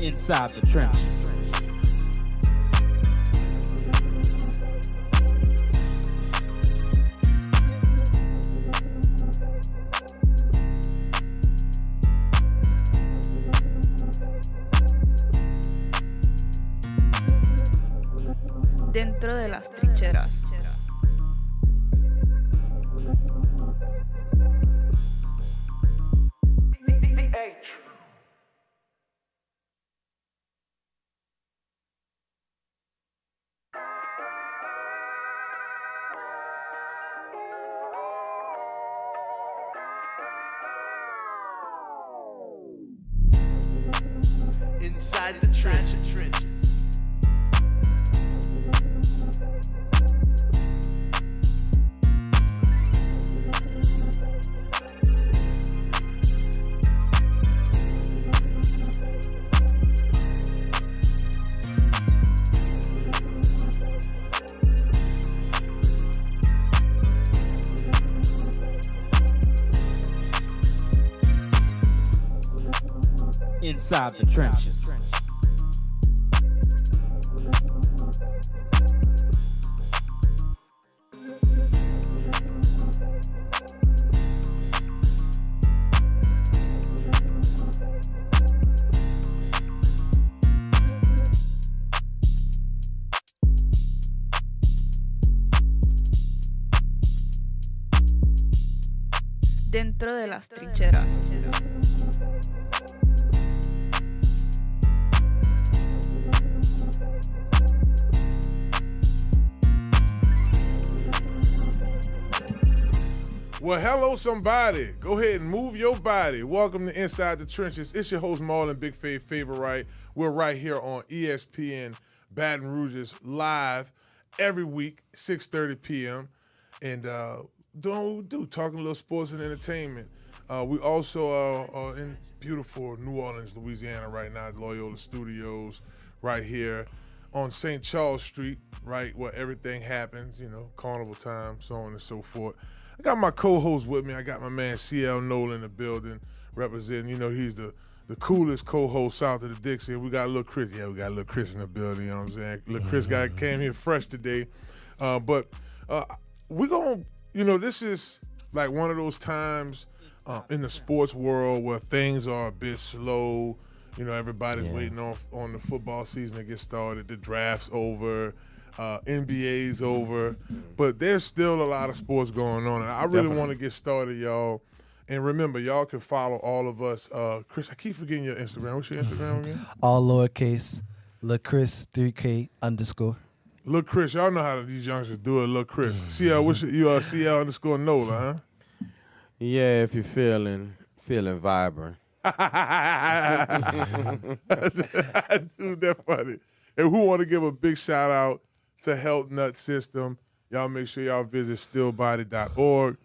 Inside the trenches. Dentro de las trincheras. Inside the trenches. Inside the trenches. Dentro de las trincheras. Well, hello, somebody. Go ahead and move your body. Welcome to Inside the Trenches. It's your host, Marlon, Big Fave Favorite. We're right here on ESPN Baton Rouge's live every week, 6:30 p.m. And doing what we do, talking a little sports and entertainment. We also are in beautiful New Orleans, Louisiana right now at Loyola Studios right here on St. Charles Street, right where everything happens, you know, carnival time, so on and so forth. I got my co-host with me. I got my man CL Nola in the building representing. You know, he's the coolest co-host south of the Dixie. We got little Chris. Yeah, we got little Chris in the building, you know what I'm saying? Little Chris came here fresh today. But we're going to, you know, this is like one of those times in the sports world where things are a bit slow. You know, everybody's waiting on the football season to get started. The draft's over. NBA's over, but there's still a lot of sports going on, and I really want to get started, y'all. And remember, y'all can follow all of us. Chris, I keep forgetting your Instagram. What's your Instagram again? All lowercase, LaChris 3K _. Look, Chris, y'all know how these youngsters do it. Look, Chris. CL, you are CL _Nola, huh? Yeah, if you're feeling vibrant. Dude, that funny. And we want to give a big shout out to Health Nut System. Y'all make sure y'all visit stillbody.org.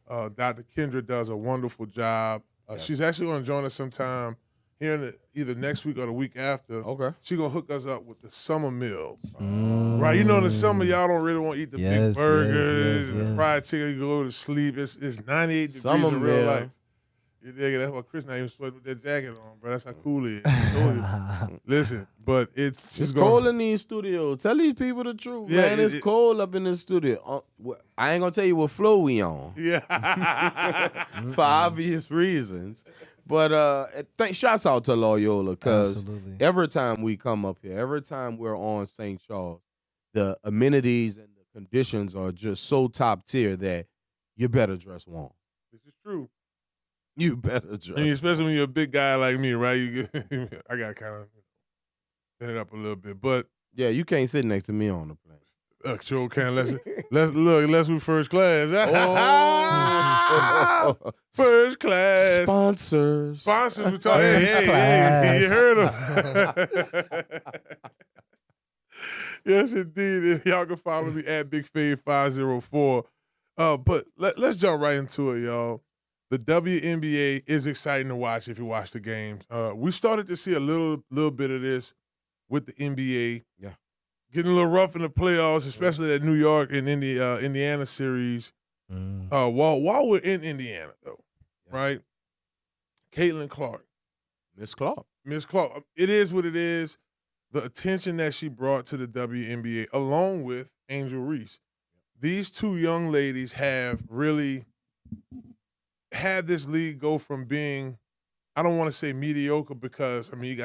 Dr. Kendra does a wonderful job. She's actually going to join us sometime here either next week or the week after. Okay. She's going to hook us up with the summer meal. Right? You know, in the summer, y'all don't really want to eat the big burgers and the fried chicken. You go to sleep. It's 98 degrees in real life. You dig it? That's why Chris not even sweating with that jacket on, bro. That's how cool he is. Listen, but it's cold in these studios. Tell these people the truth, man. It's cold up in this studio. I ain't gonna tell you what floor we on. Yeah. For obvious reasons. But shouts out to Loyola, because every time we come up here, every time we're on St. Charles, the amenities and the conditions are just so top tier that you better dress warm. This is true. You better dress. And especially when you're a big guy like me, right? I got to kind of bend it up a little bit. But yeah, you can't sit next to me on the plane. Sure can. Let's look. Unless we first class. First class. Sponsors. We talking. Hey, you heard them. Yes, indeed. Y'all can follow me at BigFave504. But let's jump right into it, y'all. The WNBA is exciting to watch if you watch the games. We started to see a little bit of this with the NBA. Yeah. Getting a little rough in the playoffs, especially that New York and Indiana series. While we're in Indiana, though, right? Caitlin Clark. Miss Clark. Miss Clark. It is what it is. The attention that she brought to the WNBA, along with Angel Reese. These two young ladies have really had this league go from being, I don't want to say mediocre because, I mean, you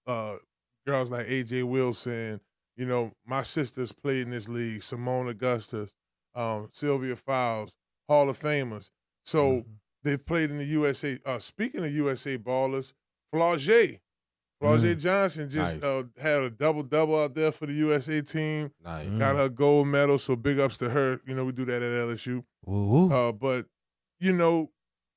got girls like A.J. Wilson. You know, my sisters played in this league, Simone Augustus, Sylvia Fowles, Hall of Famers. So they've played in the USA. Speaking of USA ballers, Flau'jae Johnson just had a double-double out there for the USA team. Nice. Got her gold medal, so big ups to her. You know, we do that at LSU. But, you know,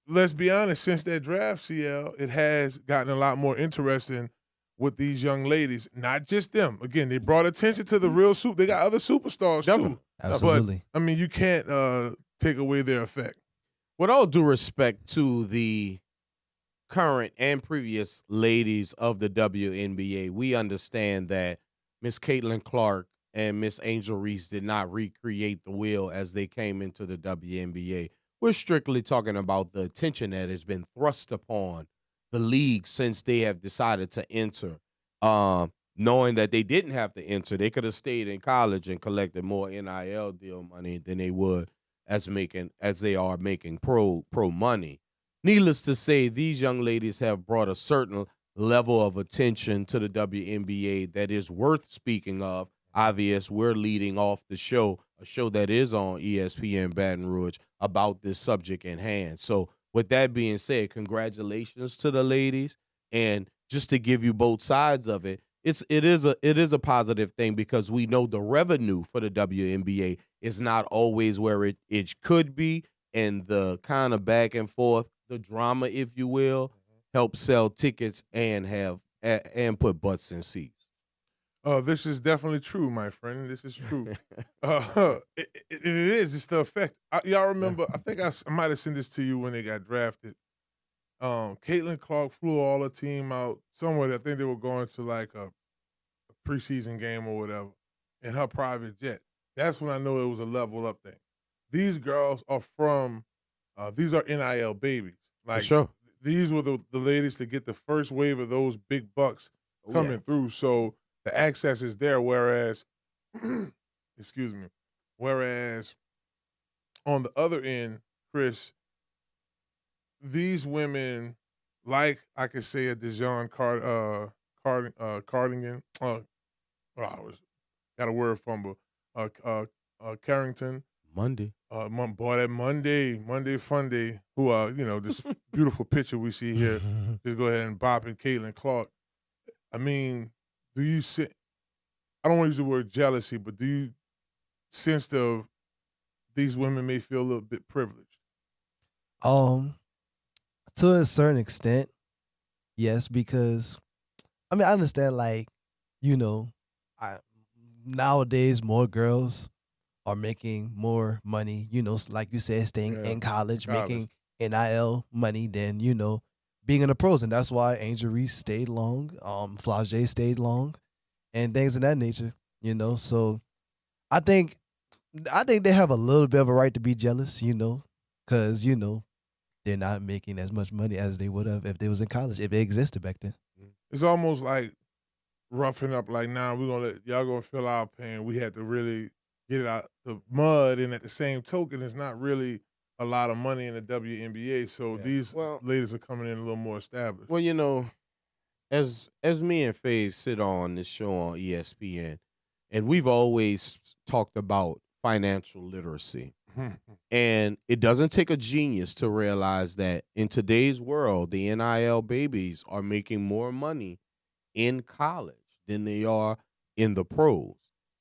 let's be honest, since that draft, CL, it has gotten a lot more interesting with these young ladies. Not just them. Again, they brought attention to the real soup. They got other superstars, too. Absolutely. But, I mean, you can't take away their effect. With all due respect to the current and previous ladies of the WNBA, we understand that Miss Caitlin Clark and Miss Angel Reese did not recreate the wheel as they came into the WNBA. We're strictly talking about the attention that has been thrust upon the league since they have decided to enter. Knowing that they didn't have to enter, they could have stayed in college and collected more NIL deal money than they would as they are making pro money. Needless to say, these young ladies have brought a certain level of attention to the WNBA that is worth speaking of. Obvious, we're leading off the show, a show that is on ESPN Baton Rouge, about this subject in hand. So with that being said, congratulations to the ladies. And just to give you both sides of it, it is a positive thing because we know the revenue for the WNBA is not always where it could be, and the kind of back and forth, the drama, if you will, help sell tickets and put butts in seats. This is definitely true, my friend. This is true. It is. It's the effect. Y'all remember, I think I might have sent this to you when they got drafted. Caitlin Clark flew all her team out somewhere. I think they were going to like a preseason game or whatever in her private jet. That's when I know it was a level up thing. These girls are these are NIL babies. Like, For sure. These were the ladies to get the first wave of those big bucks coming through. So the access is there. Whereas, excuse me, whereas on the other end, Chris, these women, like I could say a Dejon Cardigan, I got a word fumble, Carrington. Monday. Boy, that Monday Fun Day, who this beautiful picture we see here, just go ahead and bop in Caitlin Clark. I mean, do you I don't want to use the word jealousy, but do you sense these women may feel a little bit privileged? To a certain extent, yes, because I mean I understand, like, nowadays more girls are making more money, like you said, staying in college, making NIL money than, being in the pros. And that's why Angel Reese stayed long, Flau'jae stayed long, and things of that nature, So I think they have a little bit of a right to be jealous, because, they're not making as much money as they would have if they was in college, if it existed back then. It's almost like roughing up, like, nah, we're going to let y'all go fill our pain. We had to really get it out the mud, and at the same token, it's not really a lot of money in the WNBA, so these ladies are coming in a little more established. Well, as me and Fave sit on this show on ESPN, and we've always talked about financial literacy, and it doesn't take a genius to realize that in today's world, the NIL babies are making more money in college than they are in the pros.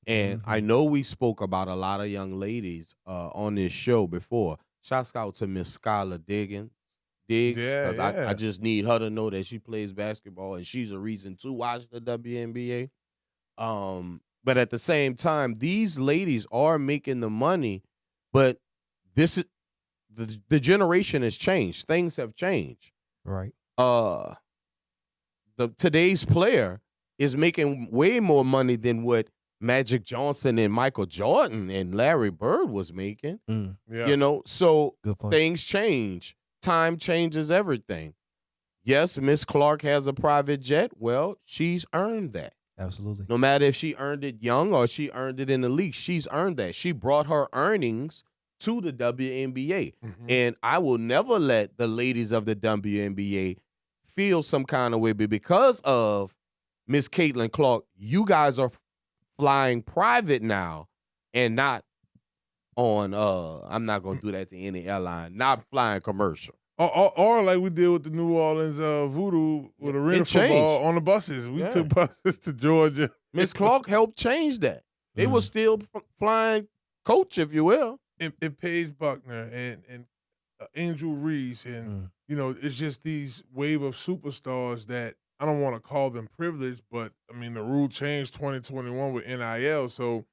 And I know we spoke about a lot of young ladies on this show before. Shouts out to Miss Skylar Diggs. I just need her to know that she plays basketball and she's a reason to watch the WNBA. But at the same time, these ladies are making the money, but this is the generation has changed. Things have changed. Right. Today's player is making way more money than what Magic Johnson and Michael Jordan and Larry Bird was making. Yeah. You know, so Good point. things change. Time changes everything. Yes, Miss Clark has a private jet. Well, she's earned that. Absolutely. No matter if she earned it young or she earned it in the league, she's earned that. She brought her earnings to the WNBA. And I will never let the ladies of the WNBA feel some kind of way, but because of Miss Caitlin Clark, you guys are flying private now and not on I'm not gonna do that to any airline, not flying commercial. Or like we did with the New Orleans Voodoo with arena football on the buses. We took buses to Georgia. Miss Clark helped change that. They were still flying coach, if you will. And Paige Buckner and Angel Reese and you know, it's just these wave of superstars that I don't want to call them privileged, but I mean the rule changed 2021 with NIL, so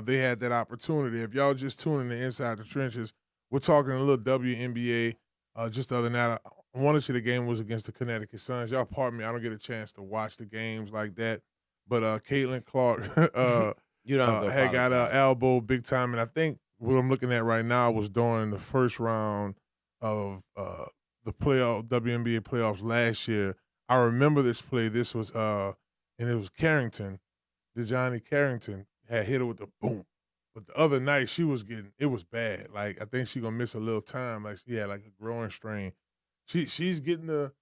they had that opportunity. If y'all just tuning in Inside the Trenches, we're talking a little WNBA. Just the other night, I want to see the game was against the Connecticut Suns. Y'all pardon me, I don't get a chance to watch the games like that. But Caitlin Clark you don't had got an elbow big time, and I think what I'm looking at right now was during the first round of the WNBA playoffs last year. I remember this play. This was and it was Carrington, DeJohnny Carrington had hit her with the boom. But the other night she was it was bad. Like I think she gonna miss a little time. Like she had like a growing strain. She's getting the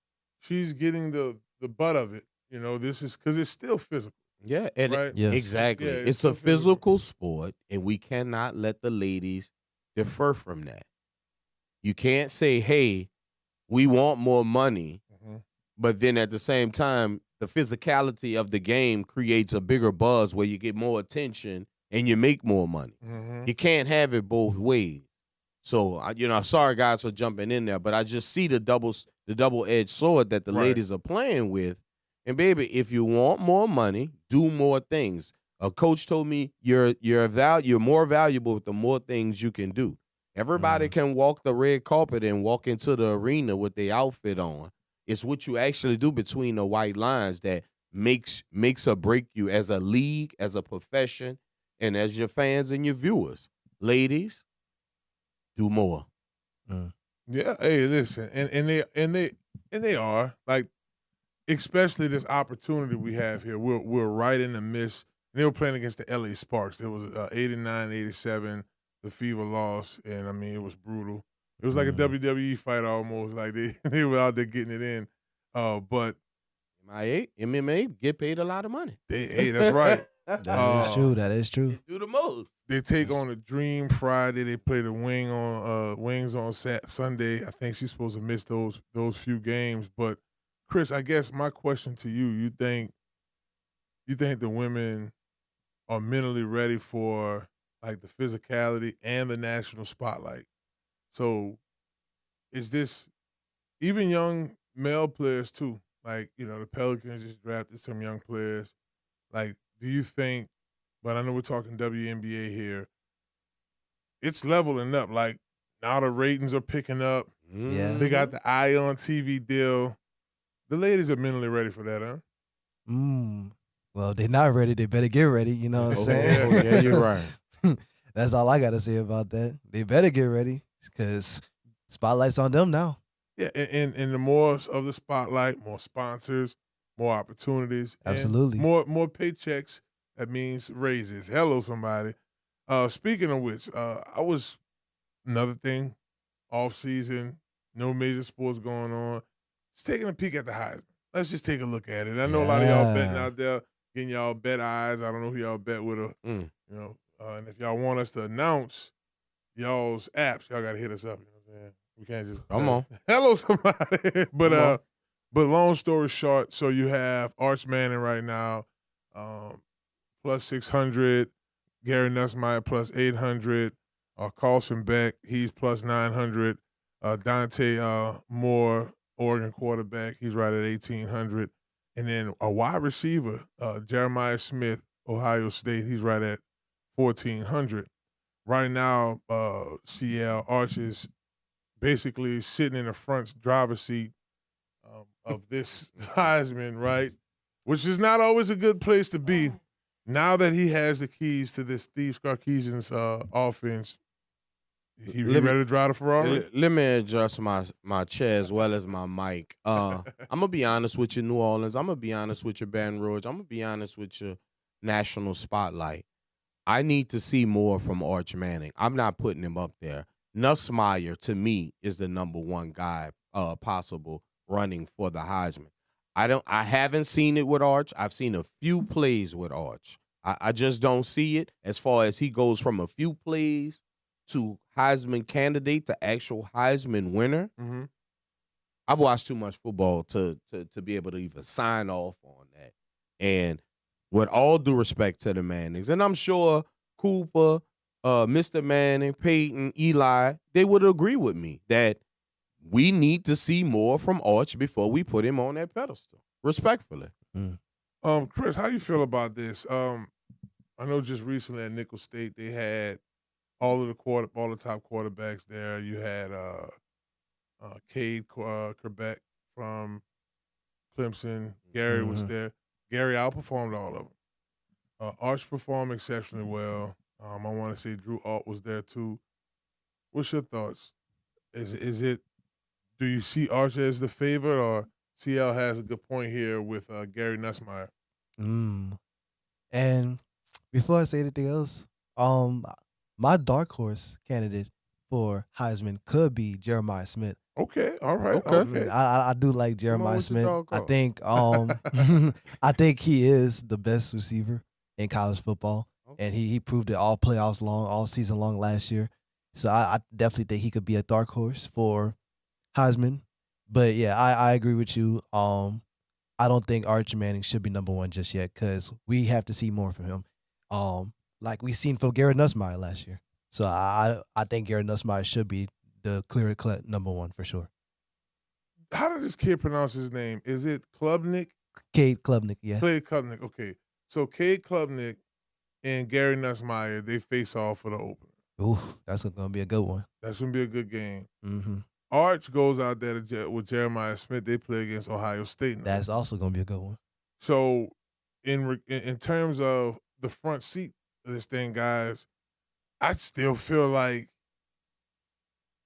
butt of it. You know, this is because it's still physical. Yeah, and right? Yes. exactly. Yeah, it's a physical sport, and we cannot let the ladies defer from that. You can't say, hey, we want more money, but then at the same time, the physicality of the game creates a bigger buzz where you get more attention and you make more money. You can't have it both ways. So, sorry guys for jumping in there, but I just see the double-edged sword that the ladies are playing with. And baby, if you want more money, do more things. A coach told me you're more valuable with the more things you can do. Everybody can walk the red carpet and walk into the arena with their outfit on. It's what you actually do between the white lines that makes or break you as a league, as a profession, and as your fans and your viewers. Ladies, do more. Yeah, hey, listen, and they are like, especially this opportunity we have here. We're right in the midst. They were playing against the LA Sparks. There was 89-87. The Fever lost, and I mean it was brutal. It was like a WWE fight almost. Like they were out there getting it in. But MMA get paid a lot of money. hey, that's right. That is true. That is true. Do the most. They take on a Dream Friday. They play the Wings on Sunday. I think she's supposed to miss those few games. But Chris, I guess my question to you think the women are mentally ready for like the physicality and the national spotlight? So is this even young male players too? Like, the Pelicans just drafted some young players. Like, do you think, but I know we're talking WNBA here, it's leveling up. Like, now the ratings are picking up. Yeah. They got the Eye on TV deal. The ladies are mentally ready for that, huh? Well, they're not ready. They better get ready. You know what I'm saying? Yeah, you're right. That's all I got to say about that. They better get ready because spotlight's on them now. Yeah, and the more of the spotlight, more sponsors, more opportunities. Absolutely. And more paychecks. That means raises. Hello, somebody. Speaking of which, I was, another thing, off season, no major sports going on. Just taking a peek at the Heisman. Let's just take a look at it. I know a lot of y'all betting out there, getting y'all bet eyes. I don't know who y'all bet with her. And if y'all want us to announce y'all's apps, y'all got to hit us up. You know what I'm saying? We can't just come on. Hello, somebody. But long story short, so you have Arch Manning right now, plus 600. Gary Nussmeier plus 800. Carlson Beck, he's plus 900. Dante Moore, Oregon quarterback, he's right at 1,800. And then a wide receiver, Jeremiah Smith, Ohio State. He's right at 1,400. Right now, CL Arch is basically sitting in the front driver's seat of this Heisman, right? Which is not always a good place to be. Now that he has the keys to this Steve Sarkisian's offense, he ready to drive the Ferrari? Let me adjust my chair as well as my mic. I'm going to be honest with you, New Orleans. I'm going to be honest with you, Baton Rouge. I'm going to be honest with you, National Spotlight. I need to see more from Arch Manning. I'm not putting him up there. Nussmeier, to me, is the number one guy possible running for the Heisman. I haven't seen it with Arch. I've seen a few plays with Arch. I just don't see it as far as he goes from a few plays to Heisman candidate to actual Heisman winner. Mm-hmm. I've watched too much football to be able to even sign off on that. And with all due respect to the Mannings, and I'm sure Cooper, Mr. Manning, Peyton, Eli, they would agree with me that we need to see more from Arch before we put him on that pedestal. Respectfully. Chris, how you feel about this? I know just recently at Nicholls State they had all the top quarterbacks there. You had Cade Quebec from Clemson. Gary was there. Gary outperformed all of them. Arch performed exceptionally well. I want to say Drew Alt was there too. What's your thoughts? Is it? Do you see Arch as the favorite, or CL has a good point here with Gary Nussmeier? And before I say anything else, my dark horse candidate for Heisman could be Jeremiah Smith. Okay, all right. Okay. I do like Jeremiah Smith. I think I think he is the best receiver in college football, and he proved it all playoffs long, all season long last year. So I definitely think he could be a dark horse for Heisman. But yeah, I agree with you. I don't think Arch Manning should be number one just yet because we have to see more from him. Like we seen from Garrett Nussmeier last year. So I think Garrett Nussmeier should be the clear-cut number one for sure. How did this kid pronounce his name? Is it Klubnik? Cade Klubnik, yeah. Cade Klubnik, okay. So Cade Klubnik and Gary Nussmeier, they face off for the opener. Ooh, that's going to be a good one. That's going to be a good game. Mm-hmm. Arch goes out there with Jeremiah Smith. They play against Ohio State now. That's also going to be a good one. So in terms of the front seat of this thing, guys, I still feel like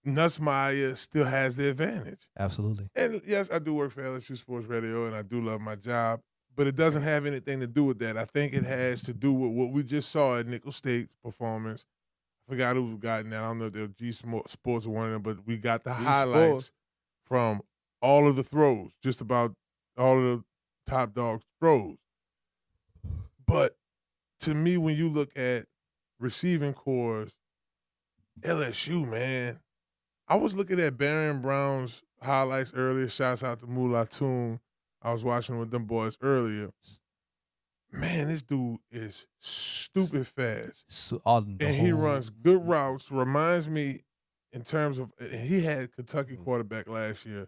Nussmeier still has the advantage. Absolutely. And yes, I do work for LSU Sports Radio, and I do love my job, but it doesn't have anything to do with that. I think it has to do with what we just saw at Nicholls State's performance. I forgot who got in that. I don't know if they're G Sports or one of them, but we got the highlights from all of the throws, just about all of the top dog throws. But to me, when you look at receiving cores, LSU, man, I was looking at Baron Brown's highlights earlier. Shouts out to Moolah Toon. I was watching with them boys earlier. Man, this dude is stupid fast. And he runs good routes. Reminds me in terms of, he had Kentucky quarterback last year.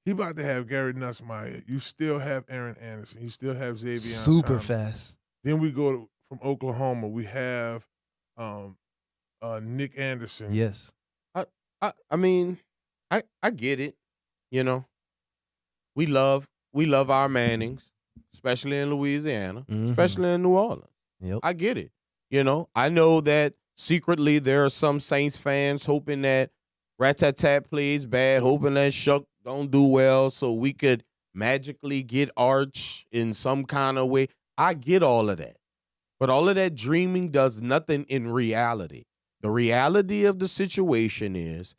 He about to have Gary Nussmeier. You still have Aaron Anderson. You still have Xavier. Super fast. Then we go from Oklahoma. We have Nick Anderson. Yes. I mean, I get it. You know, we love our Mannings, especially in Louisiana, especially in New Orleans. Yep. I get it. You know, I know that secretly there are some Saints fans hoping that Rat-Tat-Tat plays bad, hoping that Shuck don't do well so we could magically get Arch in some kind of way. I get all of that. But all of that dreaming does nothing in reality. The reality of the situation is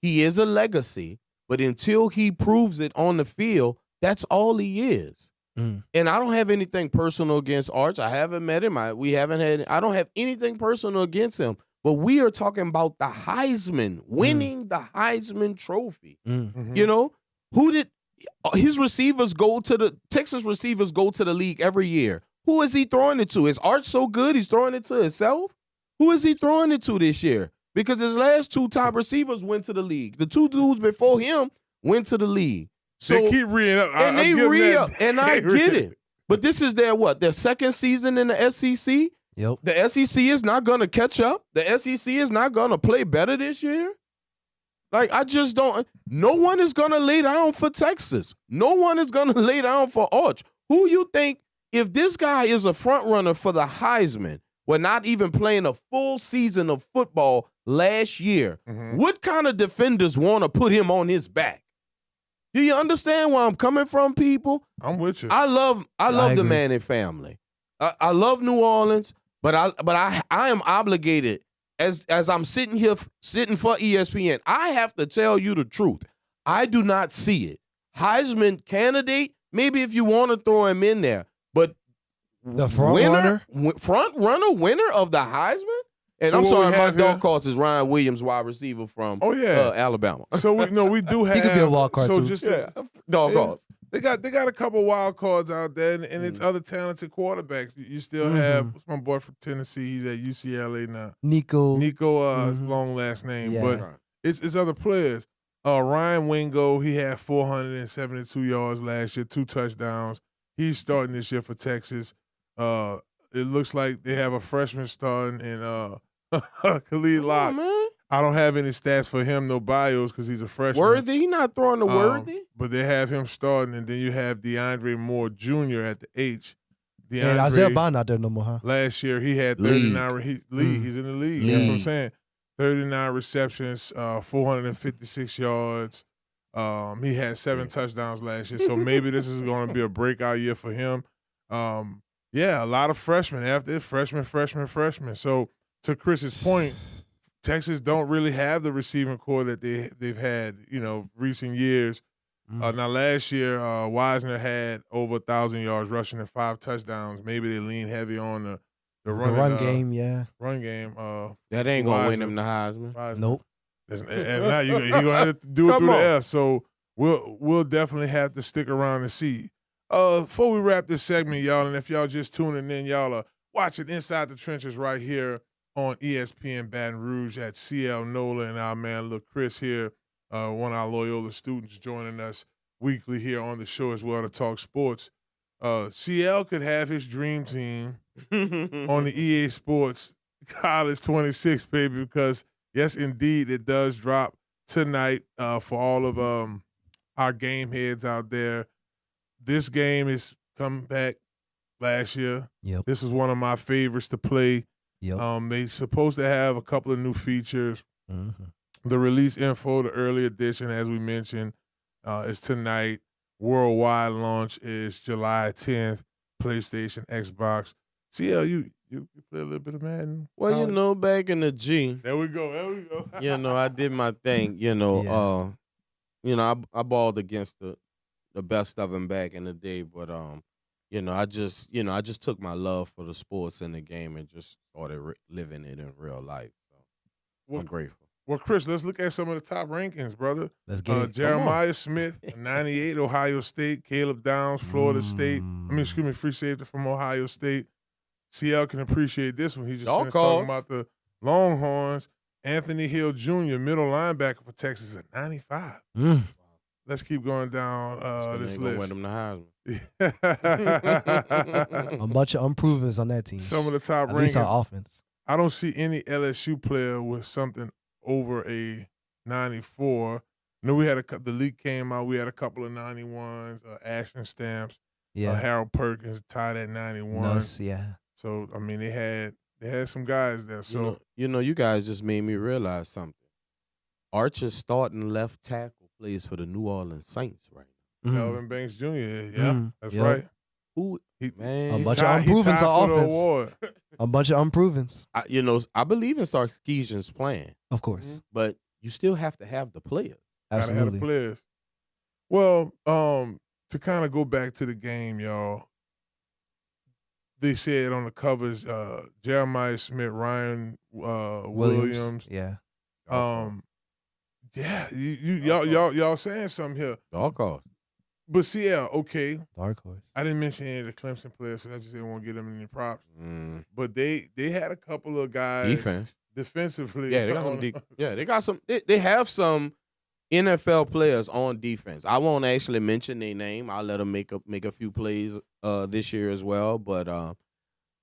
he is a legacy, but until he proves it on the field, that's all he is. And I don't have anything personal against Arch. I haven't met him. I don't have anything personal against him. But we are talking about the Heisman, winning the Heisman Trophy. You know, who did his receivers go to the Texas receivers go to the league every year? Who is he throwing it to? Is Arch so good he's throwing it to himself? Who is he throwing it to this year? Because his last two top receivers went to the league. The two dudes before him went to the league. So they keep re-up. And they re-up. And I get it. But this is their second season in the SEC? Yep. The SEC is not going to catch up. The SEC is not going to play better this year. Like, I just don't. No one is going to lay down for Texas. No one is going to lay down for Arch. Who you think, if this guy is a front runner for the Heisman, we're not even playing a full season of football last year, what kind of defenders want to put him on his back? Do you understand where I'm coming from, people? I'm with you. I love the Manning family. I love New Orleans, but I am obligated as I'm sitting here sitting for ESPN. I have to tell you the truth. I do not see it. Heisman candidate, maybe if you want to throw him in there, but the front runner winner of the Heisman. And So I'm what sorry, we my have dog here- calls is Ryan Williams, wide receiver from Alabama. So we do have. He could be a wild card, so too. Just Dog calls. They got a couple wild cards out there, and it's other talented quarterbacks. You still have what's my boy from Tennessee? He's at UCLA now. Nico. Long last name, Yeah. but it's other players. Ryan Wingo, he had 472 yards last year, 2 touchdowns. He's starting this year for Texas. It looks like they have a freshman starting in Khalid Locke. Man. I don't have any stats for him, no bios, because he's a freshman. Worthy? He not throwing the Worthy? But they have him starting, and then you have DeAndre Moore Jr. at the H. And Isaiah Bond not there no more, huh? Last year, he had 39. He's in the league. That's what I'm saying. 39 receptions, 456 yards. He had 7 touchdowns last year, so maybe this is going to be a breakout year for him. Yeah, a lot of freshmen after it, freshmen. So to Chris's point, Texas don't really have the receiving core that they've had, recent years. Now last year, Wisner had over 1,000 yards rushing and 5 touchdowns. Maybe they lean heavy on the run game, yeah. Run game. That ain't gonna win him the Heisman. Nope. And now you're gonna have to do it through the air. So we'll definitely have to stick around and see. Before we wrap this segment, y'all, and if y'all just tuning in, y'all are watching Inside the Trenches right here on ESPN Baton Rouge at CL Nola and our man Lil Chris here, one of our Loyola students joining us weekly here on the show as well to talk sports. CL could have his dream team on the EA Sports College 26, baby, because yes, indeed, it does drop tonight for all of our game heads out there. This game is come back last year. Yep. This is one of my favorites to play. Yep. They supposed to have a couple of new features. Mm-hmm. The release info, the early edition, as we mentioned, is tonight. Worldwide launch is July 10th. PlayStation, Xbox. CL, you play a little bit of Madden? Well, back in the G. There we go. I did my thing. I balled against the best of them back in the day, but I just took my love for the sports and the game and just started living it in real life. So I'm grateful. Well, Chris, let's look at some of the top rankings, brother. Let's get it. Jeremiah Smith, 98, Ohio State. Caleb Downs, Florida State. Free safety from Ohio State. CL can appreciate this one. He just finished talking about the Longhorns. Anthony Hill Jr., middle linebacker for Texas at 95. Let's keep going down this list. Win them the Heisman. A bunch of unprovens on that team. Some of the top At rankings. least on offense. I don't see any LSU player with something over a 94. No, we had the leak came out. We had a couple of 91s. Ashton Stamps. Yeah. Harold Perkins tied at 91. Nice, yeah. So I mean, they had some guys there. So you guys just made me realize something. Archer's starting left tackle plays for the New Orleans Saints right now. Melvin Banks Jr. Yeah, that's right. Who man? A bunch of unprovens on offense. Award. A bunch of unprovens. I believe in Sarkisian's plan, Of course. but you still have to have the players. Gotta have the players. Well, to kind of go back to the game, y'all. They said on the covers, Jeremiah Smith, Ryan Williams. Yeah. Yeah, y'all saying something here. Dog calls. But CL, okay. Dark horse. I didn't mention any of the Clemson players, so I just didn't want to give them any props. But they had a couple of guys Defense. defensively. Yeah, they got some. They have some NFL players on defense. I won't actually mention their name. I'll let them make a few plays this year as well. But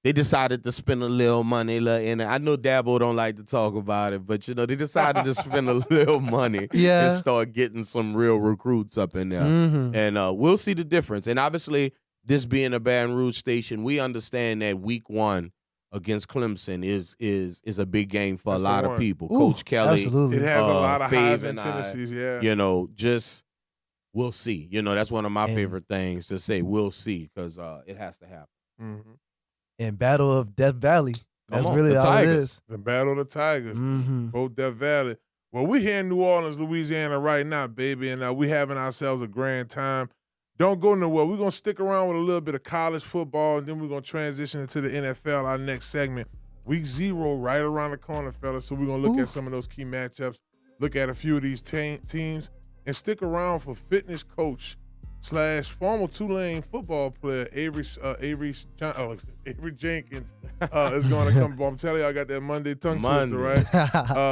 they decided to spend a little money. And I know Dabo don't like to talk about it, but they decided to spend a little money and start getting some real recruits up in there. Mm-hmm. And we'll see the difference. And obviously, this being a Baton Rouge station, we understand that week 1 against Clemson is a big game for a lot of people. Ooh, Coach Kelly, absolutely. It has a lot of highs Fave and tendencies, just we'll see. That's one of my favorite things to say. We'll see, because it has to happen. Mm-hmm. And Battle of Death Valley. That's Come on, really the all it Tigers. is. The Battle of the Tigers. Mm-hmm. Both Death Valley. Well, we here in New Orleans, Louisiana right now, baby, and we having ourselves a grand time. Don't go nowhere. We're going to stick around with a little bit of college football, and then we're going to transition into the NFL, our next segment. Week 0 right around the corner, fellas, so we're going to look at some of those key matchups, look at a few of these teams, and stick around for fitness coach / former Tulane football player Avery Jenkins is going to come. I'm telling you, I got that Monday tongue twister, right?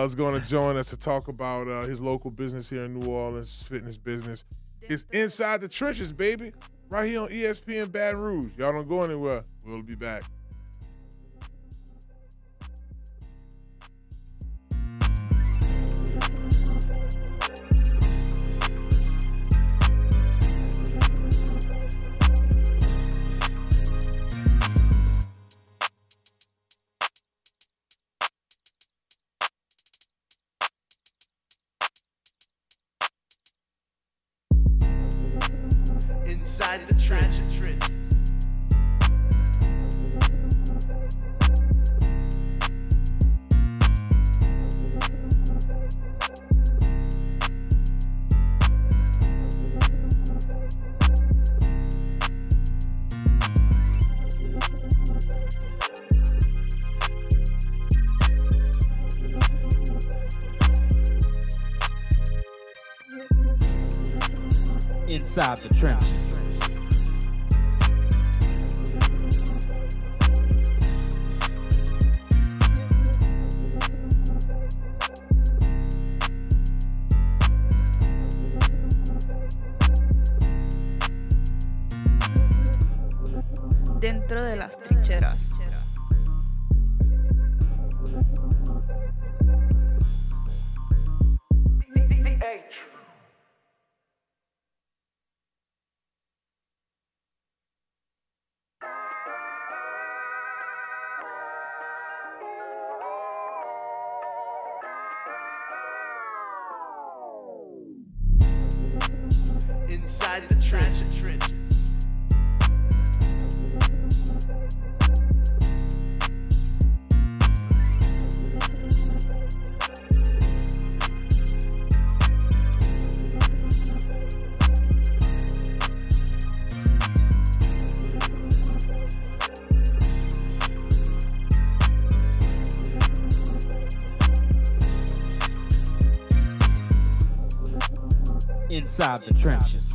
Is going to join us to talk about his local business here in New Orleans, fitness business. It's Inside the Trenches, baby, right here on ESPN Baton Rouge. Y'all don't go anywhere. We'll be back. Inside the trenches. Inside the Trenches. Dentro de las trincheras. Inside the trenches. Inside the Trenches.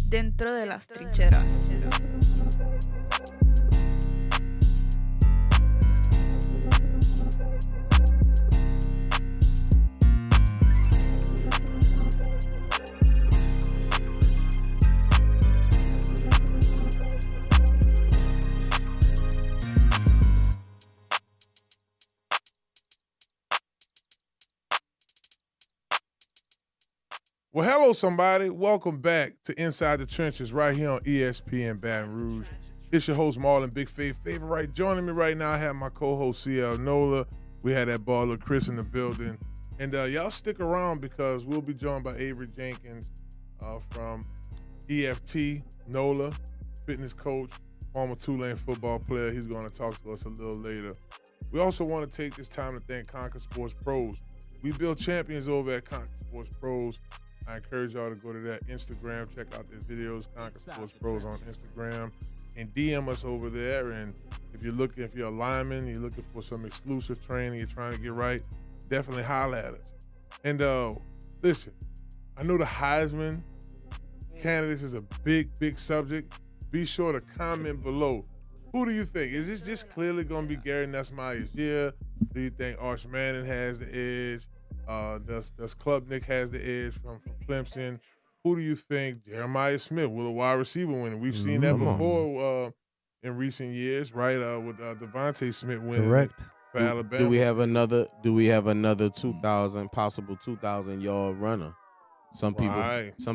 Dentro de las trincheras. Well, hello, somebody. Welcome back to Inside the Trenches right here on ESPN Baton Rouge. It's your host, Marlon Big Favorite. Joining me right now, I have my co-host, CL Nola. We had that baller Chris in the building. And y'all stick around because we'll be joined by Avery Jenkins from EFT, Nola, fitness coach, former Tulane football player. He's going to talk to us a little later. We also want to take this time to thank Conquer Sports Pros. We build champions over at Conquer Sports Pros. I encourage y'all to go to that Instagram, check out their videos, Conquer Sports Pros on Instagram. and DM us over there. And if you're a lineman, you're looking for some exclusive training, you're trying to get right, definitely holler at us. And listen, I know the Heisman candidates is a big, big subject. Be sure to comment below. Who do you think? Is this just clearly going to be Gary Nussmeier's year? Do you think Arch Manning has the edge? Does Klubnik has the edge from Clemson? Who do you think? Jeremiah Smith, will a wide receiver win? We've seen that before in recent years, right? With Devontae Smith winning Correct. for Alabama. Do we have another 2,000 yard runner? Some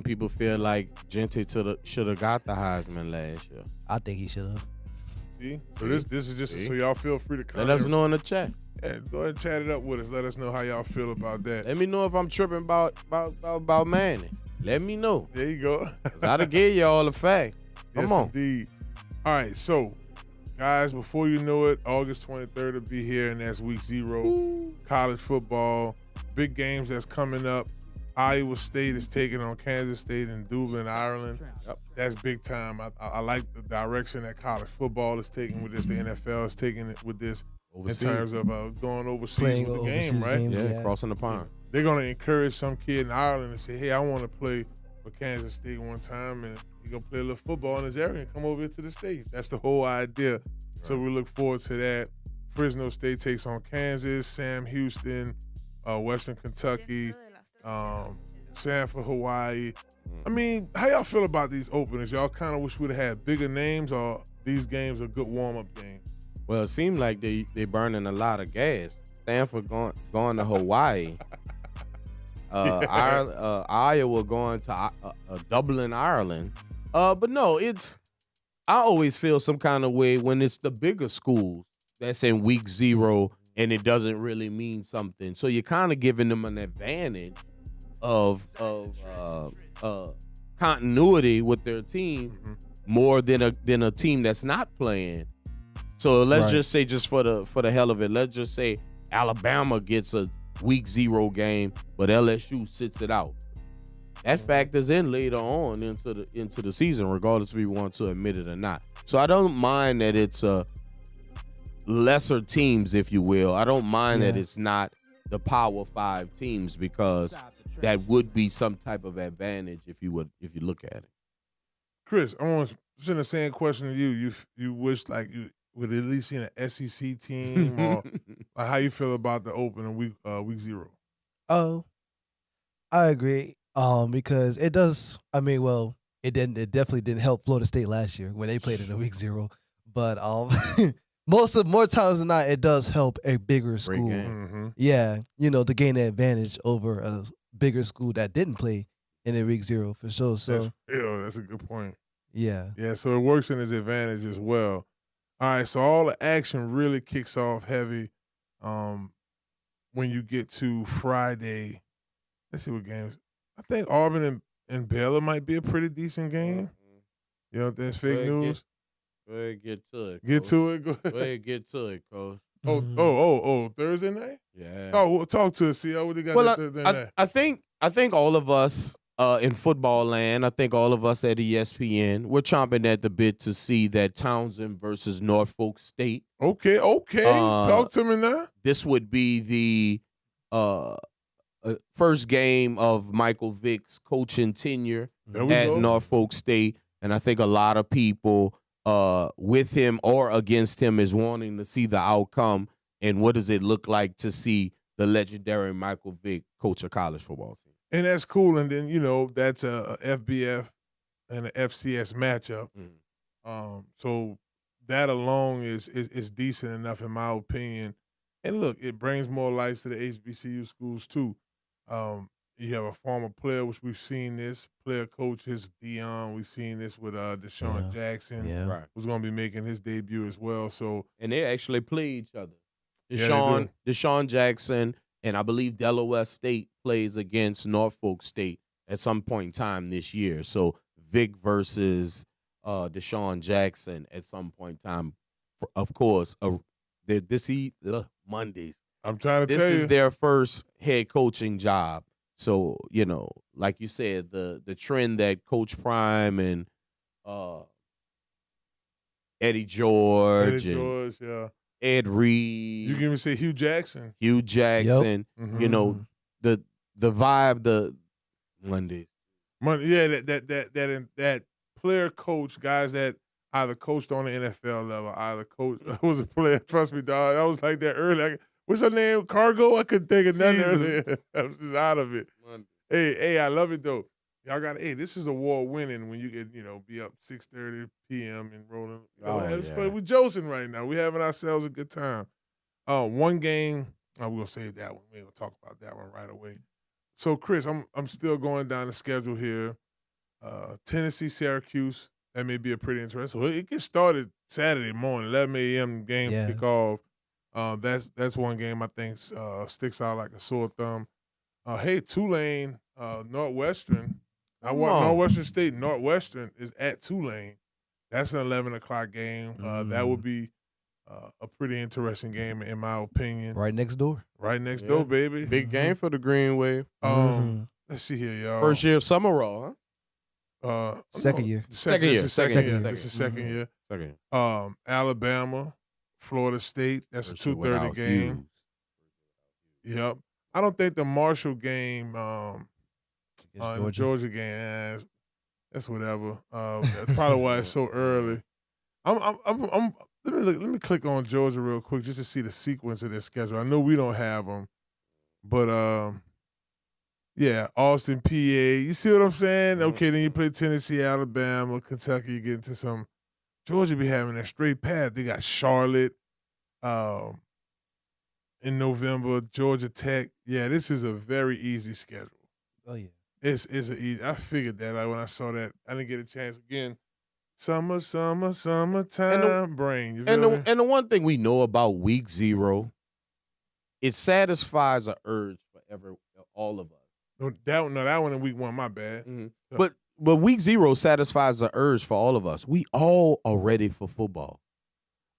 people feel like Gentry should have got the Heisman last year. I think he should have. See? So this is just so y'all feel free to comment. Let us know in the chat. Yeah, go ahead and chat it up with us. Let us know how y'all feel about that. Let me know if I'm tripping about Manning. Let me know. There you go. I'll give y'all the fact. Come on. Indeed. All right, so guys, before you know it, August 23rd will be here, and that's week 0. College football, big games that's coming up. Iowa State is taking on Kansas State in Dublin, Ireland. Yep. That's big time. I like the direction that college football is taking with this. The NFL is taking it with this overseas. In terms of going overseas Playing with the game, right? Games, Yeah, crossing the pond. They're going to encourage some kid in Ireland to say, hey, I want to play for Kansas State one time, and you're going to play a little football in this area and come over here to the States. That's the whole idea. Right. So we look forward to that. Fresno State takes on Kansas, Sam Houston, Western Kentucky, Sanford, Hawaii. I mean, how y'all feel about these openers? Y'all kind of wish we'd have had bigger names, or these games are good warm-up games? Well, it seemed like they burning a lot of gas. Stanford going to Hawaii. Iowa going to Dublin, Ireland. But no, I always feel some kind of way when it's the bigger schools that's in week 0 and it doesn't really mean something. So you're kind of giving them an advantage of continuity with their team more than a team that's not playing. So let's just say, just for the hell of it, let's just say Alabama gets a week 0 game, but LSU sits it out. That factors in later on into the season, regardless if we want to admit it or not. So I don't mind that it's lesser teams, if you will. I don't mind that it's not the Power 5 teams, because that would be some type of advantage if you look at it. Chris, I want to send the same question to you. You wish like you would at least see an SEC team, or like how you feel about the opening week 0? Oh, I agree. Because it does. I mean, well, it definitely didn't help Florida State last year when they played in the week 0. But more times than not, it does help a bigger school. Yeah, to gain an advantage over a bigger school that didn't play in the week 0 for sure. So that's a good point. Yeah. So it works in his advantage as well. All right, so all the action really kicks off heavy when you get to Friday. Let's see what games. I think Auburn and Baylor might be a pretty decent game. You know, there's fake news. Go ahead, get to it. Get to it. Go ahead, get to it, Coach. Oh, Thursday night? Yeah. Talk to us. See what they got Thursday night. I think all of us in football land, I think all of us at ESPN, we're chomping at the bit to see that Townsend versus Norfolk State. Okay. Talk to me now. This would be the first game of Michael Vick's coaching tenure at Norfolk State, and I think a lot of people with him or against him is wanting to see the outcome and what does it look like to see the legendary Michael Vick coach a college football team. And that's cool. And then, that's a FBF and an FCS matchup. So that alone is decent enough in my opinion. And look, it brings more lights to the HBCU schools too. You have a former player, which we've seen this, player coaches, Dion. We've seen this with Deshaun Jackson, who's going to be making his debut as well. So, and they actually play each other. Deshaun Jackson, and I believe Delaware State plays against Norfolk State at some point in time this year. So Vic versus Deshaun Jackson at some point in time. Of course, Mondays. I'm trying to tell you. This is their first head coaching job. So, like you said, the trend that Coach Prime and Eddie George, yeah. Ed Reed. You can even say Hugh Jackson. Hugh Jackson. Yep. You know, the vibe, the Monday. Yeah, that player coach, guys that either coached on the NFL level, either coach was a player. Trust me, dog. I was like that earlier. What's her name? Cargo? I couldn't think of nothing earlier. I was just out of it. Monday. Hey, I love it though. Y'all got this is award winning when you get, be up 6:30 p.m. and rolling. We're josing right now. We're having ourselves a good time. One game, we're gonna save that one. We're gonna talk about that one right away. So Chris, I'm still going down the schedule here. Tennessee, Syracuse, that may be a pretty interesting. So it gets started Saturday morning, 11 a.m. game kick off. That's one game I think sticks out like a sore thumb. Hey, Tulane, Northwestern. Northwestern State, Northwestern is at Tulane. That's an 11 o'clock game. That would be a pretty interesting game in my opinion. Right next door. Right next door, baby. Big game for the Green Wave. Let's see here, y'all. First year of Summer Raw, huh? Second year. Second year. Second This is second year. Second. Alabama, Florida State. That's a 2:30 game. Yep. I don't think the Marshall game, the Georgia game, that's whatever. That's probably why it's so early. Let me click on Georgia real quick just to see the sequence of their schedule. I know we don't have them, but yeah, Austin, PA. You see what I'm saying? Okay, then you play Tennessee, Alabama, Kentucky. You get into some. Georgia be having that straight path. They got Charlotte in November, Georgia Tech. Yeah, this is a very easy schedule. Oh yeah, it's an easy. I figured that when I saw that. I didn't get a chance again. Summertime brain. You feel me? And the one thing we know about week 0, it satisfies an urge for all of us. That one in week 1, my bad. Mm-hmm. But week 0 satisfies the urge for all of us. We all are ready for football.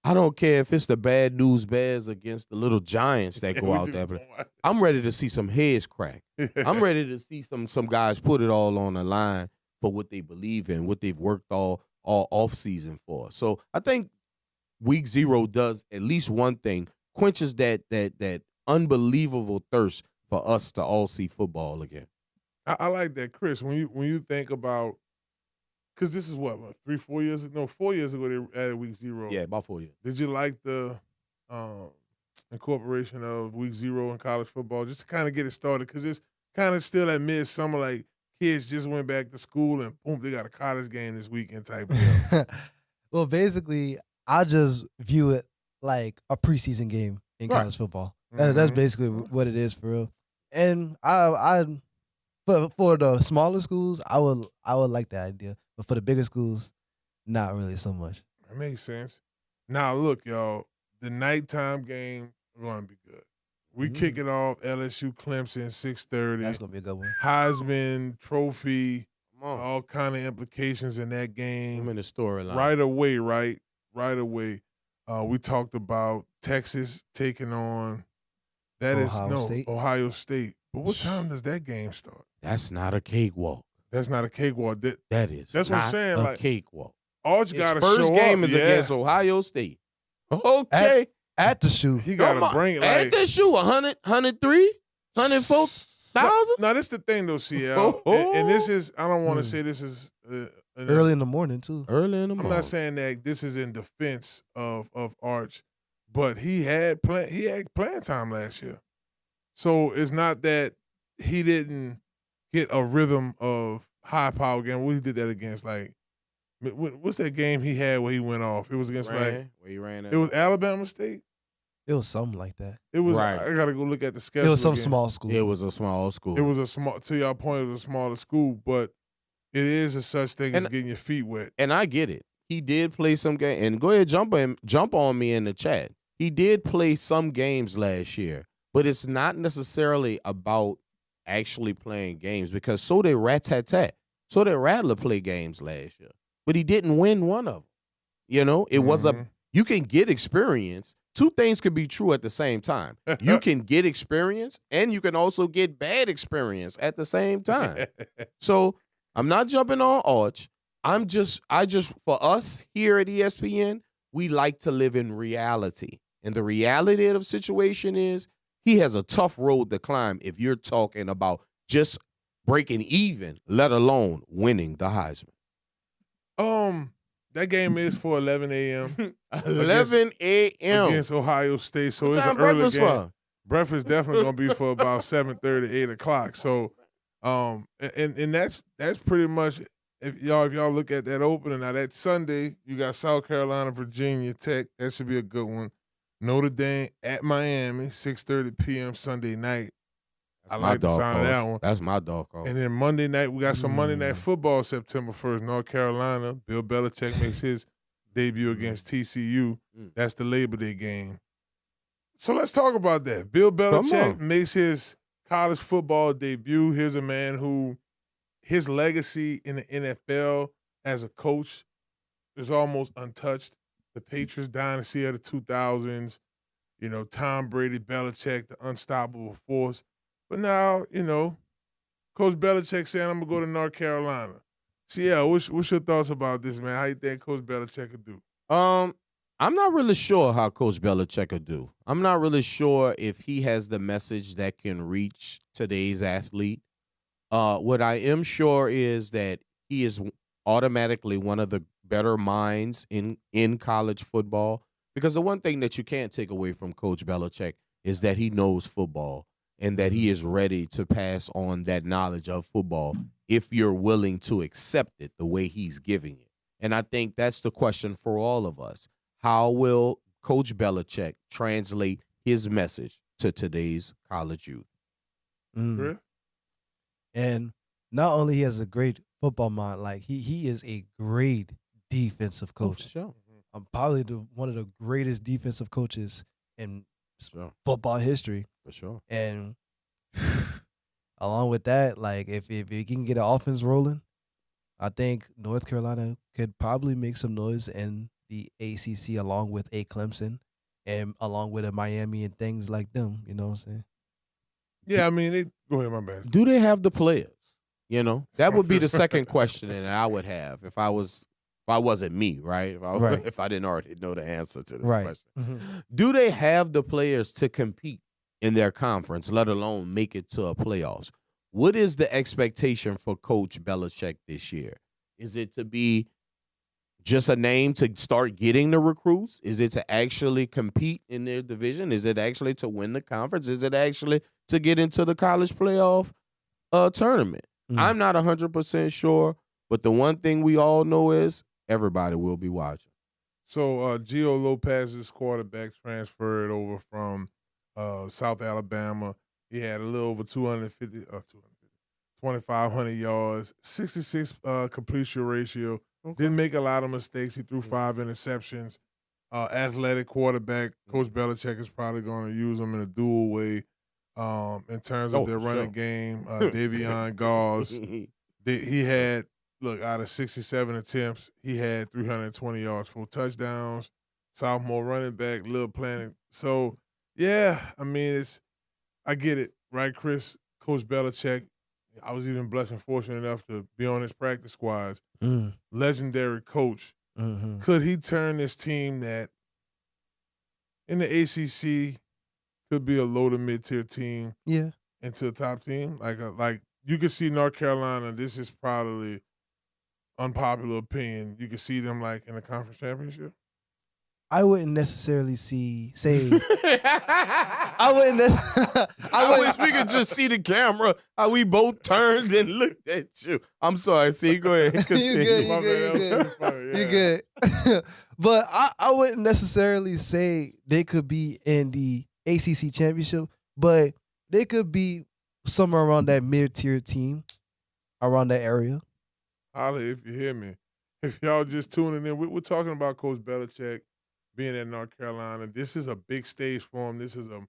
I don't care if it's the Bad News Bears against the little Giants that go out there. But I'm ready to see some heads crack. I'm ready to see some guys put it all on the line for what they believe in, what they've worked all off season for. So I think week 0 does at least one thing, quenches that unbelievable thirst for us to all see football again. I like that, Chris. When you think about, because this is what 4 years ago? No, 4 years ago they added week 0. Yeah, about 4 years. Did you like the incorporation of week 0 in college football just to kind of get it started? Because it's kind of still at midsummer, like kids just went back to school and boom, they got a college game this weekend type deal. Well, basically, I just view it like a preseason game in college football. That's basically what it is for real. And for the smaller schools, I would like that idea. But for the bigger schools, not really so much. That makes sense. Now look, y'all, the nighttime game is going to be good. We kick it off, LSU Clemson 6:30. That's gonna be a good one. Heisman Trophy, all kind of implications in that game. I'm in the storyline right away. Right away. We talked about Texas taking on Ohio State. But what time does that game start? That's not a cakewalk. That's not a cakewalk. That's what I'm saying. A like cakewalk. Arch got to show up. First game is against Ohio State. Okay. At the shoe. He got to bring it. At the shoe, 100, 103, 104,000? Now, this is the thing, though, CL. And this is, I don't want to say this is. Early in the morning, too. Early in the morning. I'm not saying that this is in defense of Arch, but he had playing time last year. So it's not that he didn't get a rhythm of high power game. We did that against, like, what's that game he had where he went off? It was against where he ran. It was Alabama State. It was something like that. It was. Right. I gotta go look at the schedule. It was some small school. It was a small school. It was a small. To your point, it was a smaller school, but it is a such thing as getting your feet wet. And I get it. He did play some game. And go ahead, jump on me in the chat. He did play some games last year, but it's not necessarily about actually playing games because so did Rat-Tat-Tat. So did Rattler play games last year, but he didn't win one of them. You know, it was you can get experience. Two things could be true at the same time. You can get experience and you can also get bad experience at the same time. So I'm not jumping on Arch. I just for us here at ESPN, we like to live in reality. And the reality of the situation is he has a tough road to climb if you're talking about just breaking even, let alone winning the Heisman. That game is for 11 a.m. 11 a.m. against Ohio State. So What it's time an early breakfast game. for? Breakfast definitely gonna be for about 7:30, 8 o'clock. So, and that's pretty much if y'all look at that opening now. That Sunday you got South Carolina, Virginia Tech. That should be a good one. Notre Dame at Miami, 6:30 p.m. Sunday night. I like the sound of that one. That's my dog call. And then Monday night we got some Monday Night Football September 1st. North Carolina. Bill Belichick makes his debut against TCU. That's the Labor Day game. So let's talk about that. Bill Belichick makes his college football debut. Here's a man who his legacy in the NFL as a coach is almost untouched. The Patriots dynasty of the 2000s, Tom Brady, Belichick, the unstoppable force. But now, Coach Belichick saying, I'm going to go to North Carolina. CL, what's your thoughts about this, man? How you think Coach Belichick could do? I'm not really sure how Coach Belichick could do. I'm not really sure if he has the message that can reach today's athlete. What I am sure is that he is automatically one of the better minds in college football, because the one thing that you can't take away from Coach Belichick is that he knows football and that he is ready to pass on that knowledge of football if you're willing to accept it the way he's giving it. And I think that's the question for all of us. How will Coach Belichick translate his message to today's college youth? Mm. And not only he has a great football mind, like he is a great defensive coach. For sure. I'm probably one of the greatest defensive coaches in football history. For sure. And along with that, like if he can get an offense rolling, I think North Carolina could probably make some noise in the ACC along with a Clemson and along with a Miami and things like them. You know what I'm saying? Yeah, I mean, go ahead, my bad. Do they have the players? That would be the second question that I would have if I wasn't me, right? If I didn't already know the answer to this question. Mm-hmm. Do they have the players to compete in their conference, let alone make it to a playoffs? What is the expectation for Coach Belichick this year? Is it to be just a name to start getting the recruits? Is it to actually compete in their division? Is it actually to win the conference? Is it actually to get into the college playoff tournament? I'm not 100% sure, but the one thing we all know is everybody will be watching. So Gio Lopez's quarterback transferred over from South Alabama. He had a little over 2,500 yards, 66 completion ratio. Okay. Didn't make a lot of mistakes. He threw 5 interceptions. Athletic quarterback. Coach Belichick is probably going to use him in a dual way in terms of their running game. Davion Gauze. He had, out of 67 attempts, he had 320 yards, 4 touchdowns. Sophomore running back, Lil Planet. So, yeah, I mean, I get it, right, Chris? Coach Belichick, I was even blessed and fortunate enough to be on his practice squads. Legendary coach. Mm-hmm. Could he turn this team that in the ACC could be a low to mid-tier team into a top team? Like you could see North Carolina, this is probably unpopular opinion, you could see them like in the conference championship? I wouldn't necessarily say. I wish we could just see the camera. How we both turned and looked at you. I'm sorry. See, go ahead. Continue. You're good. But I wouldn't necessarily say they could be in the ACC championship, but they could be somewhere around that mid-tier team, around that area. Holla if you hear me. If y'all just tuning in, we're talking about Coach Belichick being at North Carolina. This is a big stage for him. This is a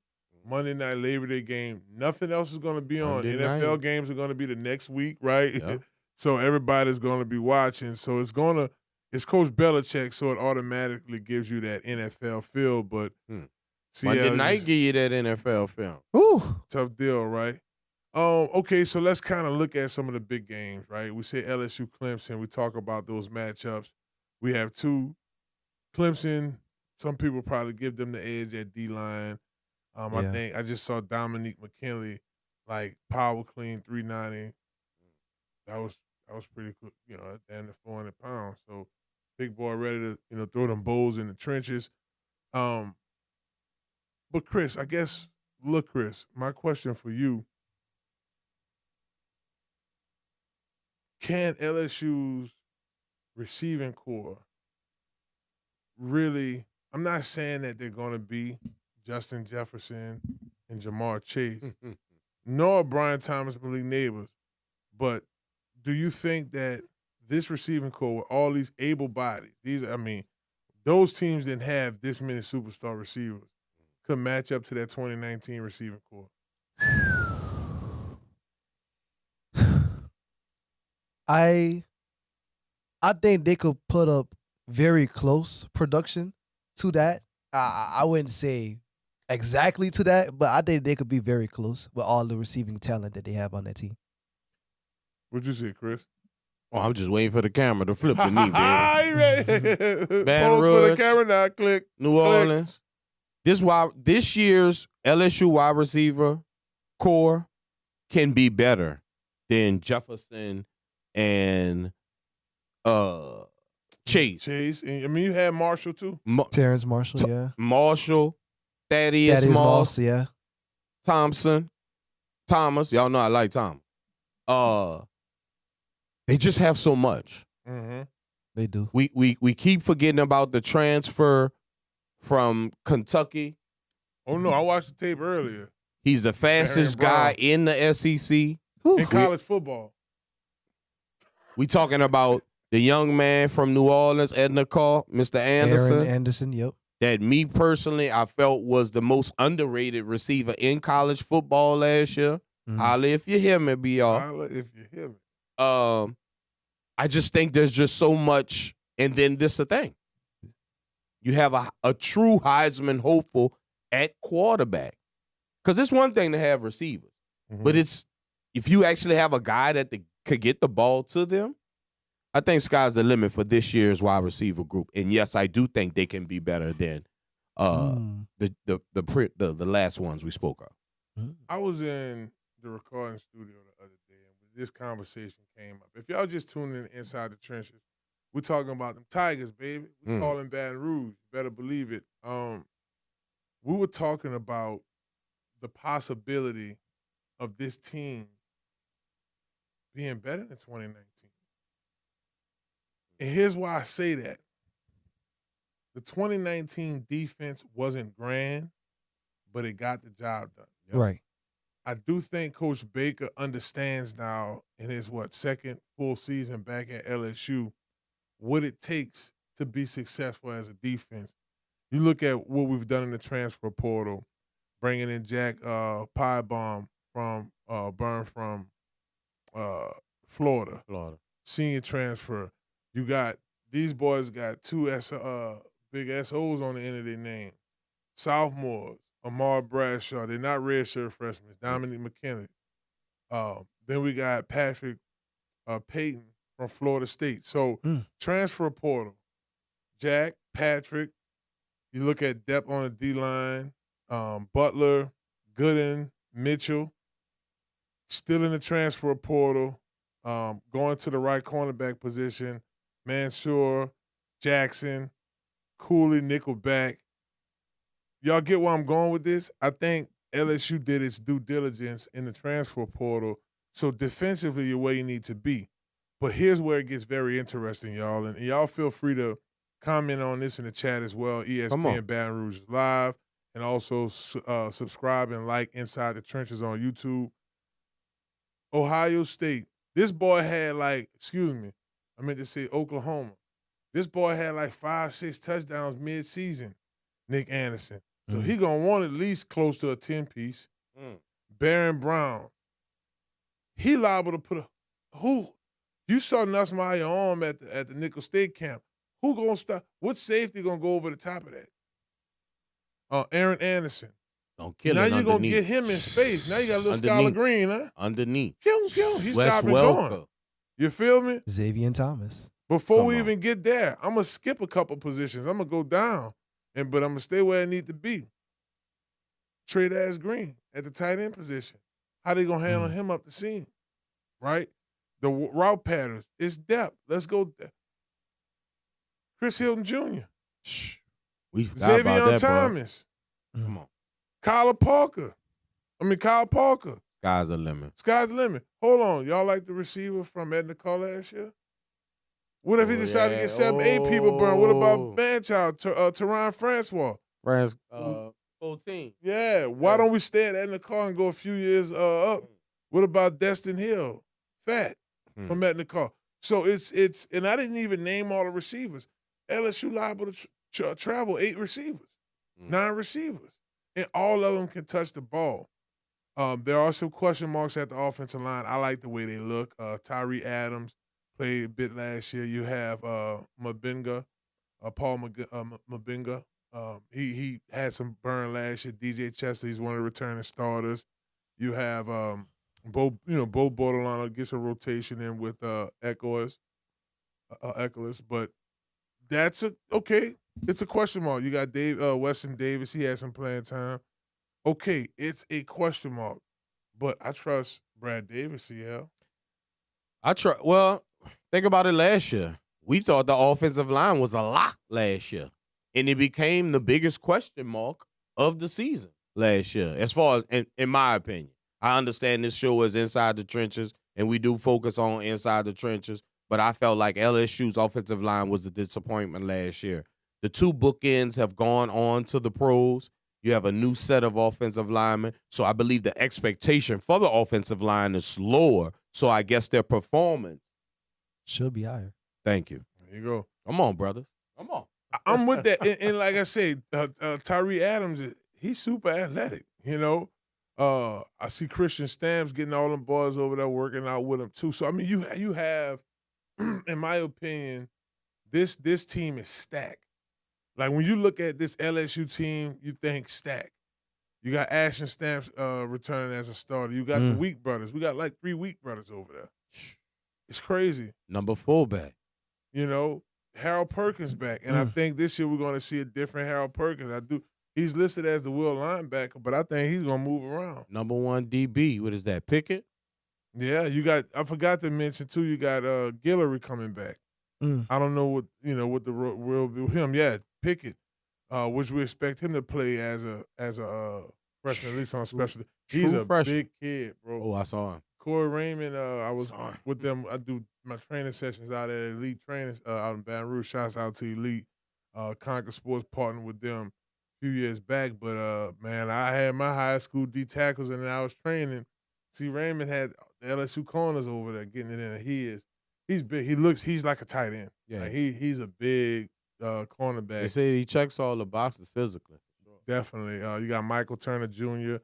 Monday night Labor Day game. Nothing else is going to be on. NFL games are going to be the next week, right? Yep. So everybody's going to be watching. So it's Coach Belichick, so it automatically gives you that NFL feel. But Monday night give you that NFL feel. Ooh, tough deal, right? Okay, so let's kind of look at some of the big games, right? We say LSU Clemson. We talk about those matchups. We have 2 Clemson, some people probably give them the edge at D-line. I think I just saw Dominique McKinley, like, power clean 390. That was pretty cool, damn near 400 pounds. So big boy ready to, throw them bowls in the trenches. But Chris, Chris, my question for you, can LSU's receiving core really, I'm not saying that they're going to be Justin Jefferson and Jamar Chase, nor Brian Thomas, Malik Neighbors, but do you think that this receiving core with all these able bodies, those teams didn't have this many superstar receivers, could match up to that 2019 receiving core? I think they could put up very close production to that. I wouldn't say exactly to that, but I think they could be very close with all the receiving talent that they have on that team. What'd you say, Chris? Oh, I'm just waiting for the camera to flip to me, baby. Pose for the camera now. Click. New Orleans. This year's LSU wide receiver core can be better than Jefferson and Chase. You had Marshall too. Terrence Marshall, yeah. Marshall, Thaddeus Moss, yeah. Thomas. Y'all know I like Thomas. They just have so much. Mm-hmm. They do. We keep forgetting about the transfer from Kentucky. Oh no, I watched the tape earlier. He's the fastest guy in the SEC. In college football. We talking about the young man from New Orleans, Edna Carr, Mr. Anderson. Aaron Anderson, yep. That me personally, I felt was the most underrated receiver in college football last year. Mm-hmm. Holla if you hear me, BR. Holla if you hear me. I just think there's just so much. And then this the thing. You have a true Heisman hopeful at quarterback. Because it's one thing to have receivers. Mm-hmm. But it's if you actually have a guy that could get the ball to them, I think sky's the limit for this year's wide receiver group. And yes, I do think they can be better than the last ones we spoke of. I was in the recording studio the other day, and this conversation came up. If y'all just tuning in Inside the Trenches, we're talking about them Tigers, baby. We call them Baton Rouge. You better believe it. We were talking about the possibility of this team being better than 2019. And here's why I say that. The 2019 defense wasn't grand, but it got the job done. Right. I do think Coach Baker understands now in his, second full season back at LSU, what it takes to be successful as a defense. You look at what we've done in the transfer portal, bringing in Jack Piebomb from Florida. Senior transfer. You got these boys got two big SOs on the end of their name. Sophomores, Amar Bradshaw. They're not redshirt freshmen. Dominique McKinley. Then we got Patrick Payton from Florida State. So transfer portal. Jack, Patrick. You look at depth on the D-line. Butler, Gooden, Mitchell. Still in the transfer portal. Going to the right cornerback position. Mansour, Jackson, Cooley, nickelback. Y'all get where I'm going with this? I think LSU did its due diligence in the transfer portal. So defensively, you're where you need to be. But here's where it gets very interesting, y'all. And y'all feel free to comment on this in the chat as well. ESPN Baton Rouge Live. And also subscribe and like Inside the Trenches on YouTube. Ohio State. This boy had I meant to say Oklahoma. This boy had 5-6 touchdowns mid-season, Nick Anderson. So he going to want at least close to a 10-piece. Baron Brown. He liable to put you saw Nussmeier arm at the Nickel State camp. Who going to stop? What safety going to go over the top of that? Aaron Anderson. Don't kill now him. Now you're going to get him in space. Now you got a little Skylar Green, huh? Underneath. He's stopping going. You feel me? Xavier Thomas. Before we even get there, I'm gonna skip a couple positions. I'm gonna go down, but I'm gonna stay where I need to be. Trade Ass Green at the tight end position. How they gonna handle him up the seam, right? The route patterns, it's depth. Let's go there. Chris Hilton Jr. We forgot about that, Thomas. Bro. Come on. Kyle Parker. Sky's the limit. Sky's the limit. Hold on. Y'all like the receiver from Edna Call last year? What if he decided to get 7-8 people burned? What about Manchild, Teron Francois? 14. Yeah. Why don't we stay at Edna Call and go a few years up? What about Destin Hill? Fat from Edna Call. So it's and I didn't even name all the receivers. LSU liable to travel 8 receivers, 9 receivers, and all of them can touch the ball. There are some question marks at the offensive line. I like the way they look. Tyree Adams played a bit last year. You have Mabinga, Paul Mabinga. He had some burn last year. DJ Chester, he's one of the returning starters. You have Bo Bordelano gets a rotation in with Echols, but that's okay. It's a question mark. You got Weston Davis. He had some playing time. Okay, it's a question mark, but I trust Brad Davis, CL. Well, think about it last year. We thought the offensive line was a lock last year, and it became the biggest question mark of the season last year, as far as, in my opinion. I understand this show is inside the trenches, and we do focus on inside the trenches, but I felt like LSU's offensive line was the disappointment last year. The 2 bookends have gone on to the pros. You have a new set of offensive linemen. So I believe the expectation for the offensive line is lower. So I guess their performance should be higher. Thank you. There you go. Come on, brothers. Come on. I'm with that. And like I say, Tyree Adams, he's super athletic, you know. I see Christian Stamps getting all them boys over there working out with him too. So I mean, you have, in my opinion, this team is stacked. Like when you look at this LSU team, you think stacked. You got Ashton Stamps returning as a starter. You got the Weak brothers. We got like 3 Weak brothers over there. It's crazy. Number 4 back. You know, Harold Perkins back, and I think this year we're going to see a different Harold Perkins. He's listed as the will linebacker, but I think he's going to move around. Number 1 DB. What is that, Pickett? Yeah, I forgot to mention, too, you got Guillory coming back. I don't know what the real with him. Yeah, Pickett, which we expect him to play as a freshman, at least on special. He's a big kid, bro. Oh, I saw him. Corey Raymond, I was with them. I do my training sessions out at Elite Trainers out in Baton Rouge. Shouts out to Elite. Concord Sports partnered with them a few years back. But, man, I had my high school D tackles, and then I was training. See, Raymond had the LSU corners over there getting it in. He's big. He's like a tight end. Yeah. Like he's a big cornerback. They say he checks all the boxes physically. Definitely. You got Michael Turner Jr.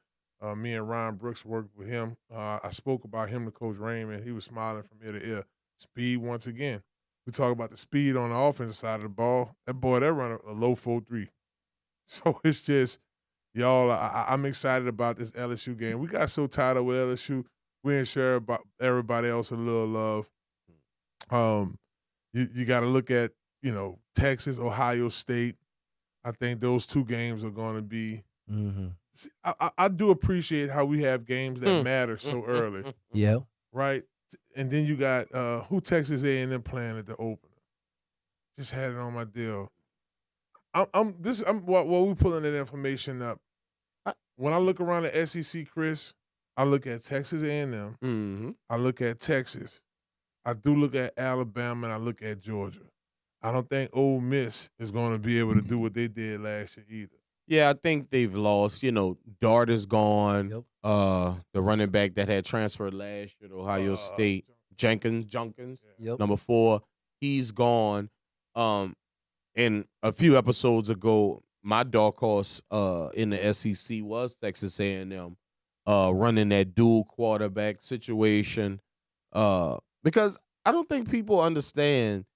Me and Ryan Brooks worked with him. I spoke about him to Coach Raymond. He was smiling from ear to ear. Speed once again. We talk about the speed on the offensive side of the ball. That run a low 4.3. So it's just, y'all, I'm excited about this LSU game. We got so tied up with LSU. We didn't share about everybody else a little love. You got to look at, Texas, Ohio State. I think those 2 games are going to be. I do appreciate how we have games that matter so early. Yeah. Right? And then you got who Texas A&M playing at the opener. Just had it on my deal. While we pulling that information up, when I look around the SEC, Chris, I look at Texas A&M. I look at Texas. I do look at Alabama, and I look at Georgia. I don't think Ole Miss is going to be able to do what they did last year either. Yeah, I think they've lost. Dart is gone. Yep. The running back that had transferred last year to Ohio State, Jenkins. Yep. Number 4, he's gone. And a few episodes ago, my dark horse in the SEC was Texas A&M, running that dual quarterback situation. Because I don't think people understand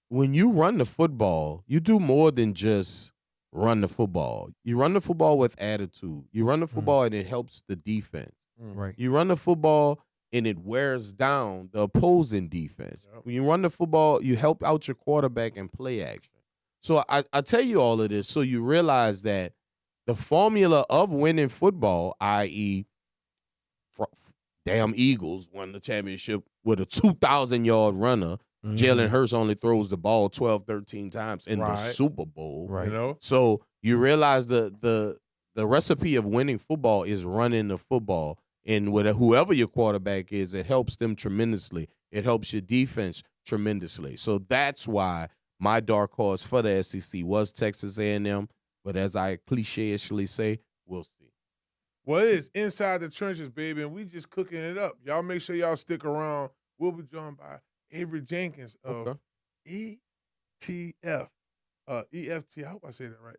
when you run the football, you do more than just run the football. You run the football with attitude. You run the football and it helps the defense. Right. You run the football and it wears down the opposing defense. Yep. When you run the football, you help out your quarterback in play action. So I tell you all of this so you realize that the formula of winning football, i.e., damn Eagles won the championship with a 2,000-yard runner. Mm-hmm. Jalen Hurts only throws the ball 12, 13 times in the Right. Super Bowl. Right. You know? So you realize the recipe of winning football is running the football. And with whoever your quarterback is, it helps them tremendously. It helps your defense tremendously. So that's why my dark horse for the SEC was Texas A&M. But as I cliche-ishly say, we'll see. Well, it is Inside the Trenches, baby, and we just cooking it up. Y'all make sure y'all stick around. We'll be joined by Avery Jenkins of ETF. EFT, I hope I say that right.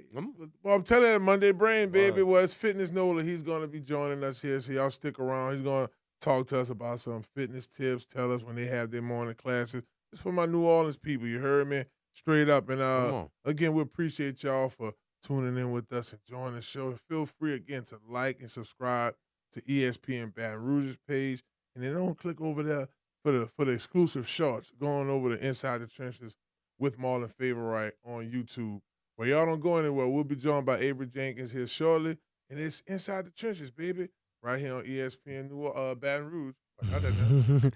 Well, I'm telling you, Monday Brain, baby, well, it's Fitness Nola. He's going to be joining us here, so y'all stick around. He's going to talk to us about some fitness tips, tell us when they have their morning classes. It's for my New Orleans people, you heard me? Straight up. And again, we appreciate y'all for tuning in with us and joining the show. And feel free, again, to like and subscribe to ESPN Baton Rouge's page. And then don't click over there for the exclusive shorts, going over to Inside the Trenches with Marlon Favorite on YouTube. Well, y'all don't go anywhere. We'll be joined by Avery Jenkins here shortly. And it's Inside the Trenches, baby, right here on ESPN Baton Rouge. I got that now.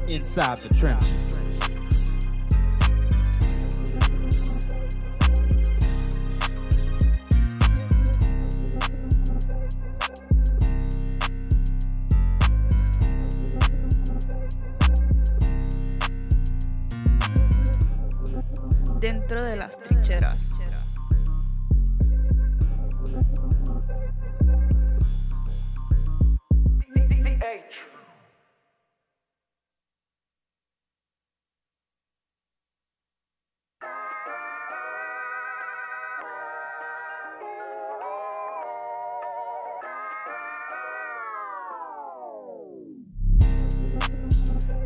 Inside the Trenches. Dentro de las trincheras.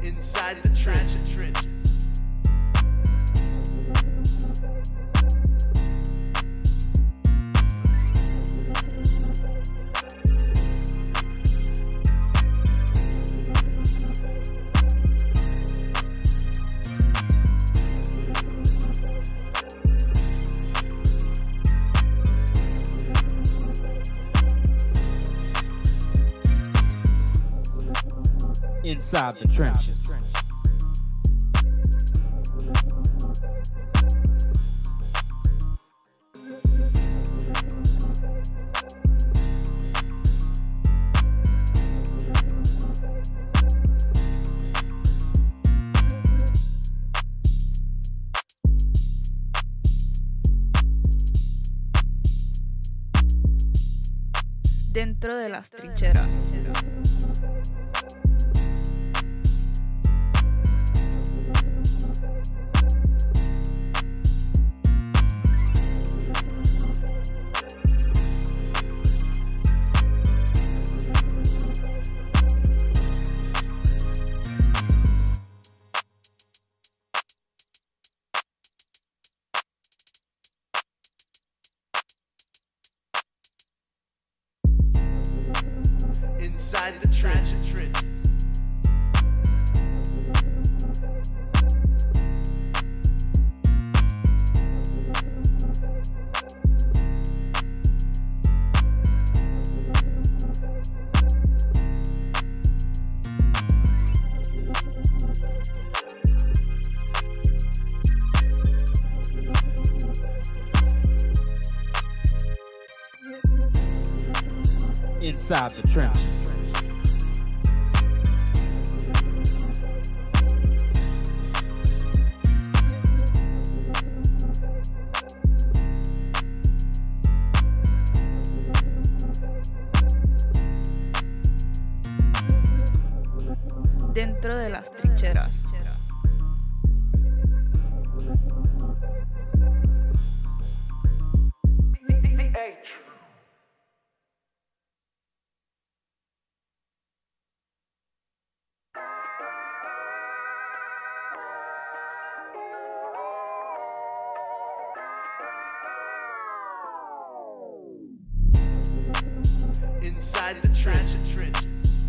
Inside the trenches. Inside the Trenches. Dentro de las trincheras. Inside the trenches. Inside the Trenches. Dentro de las trincheras. Inside the trenches.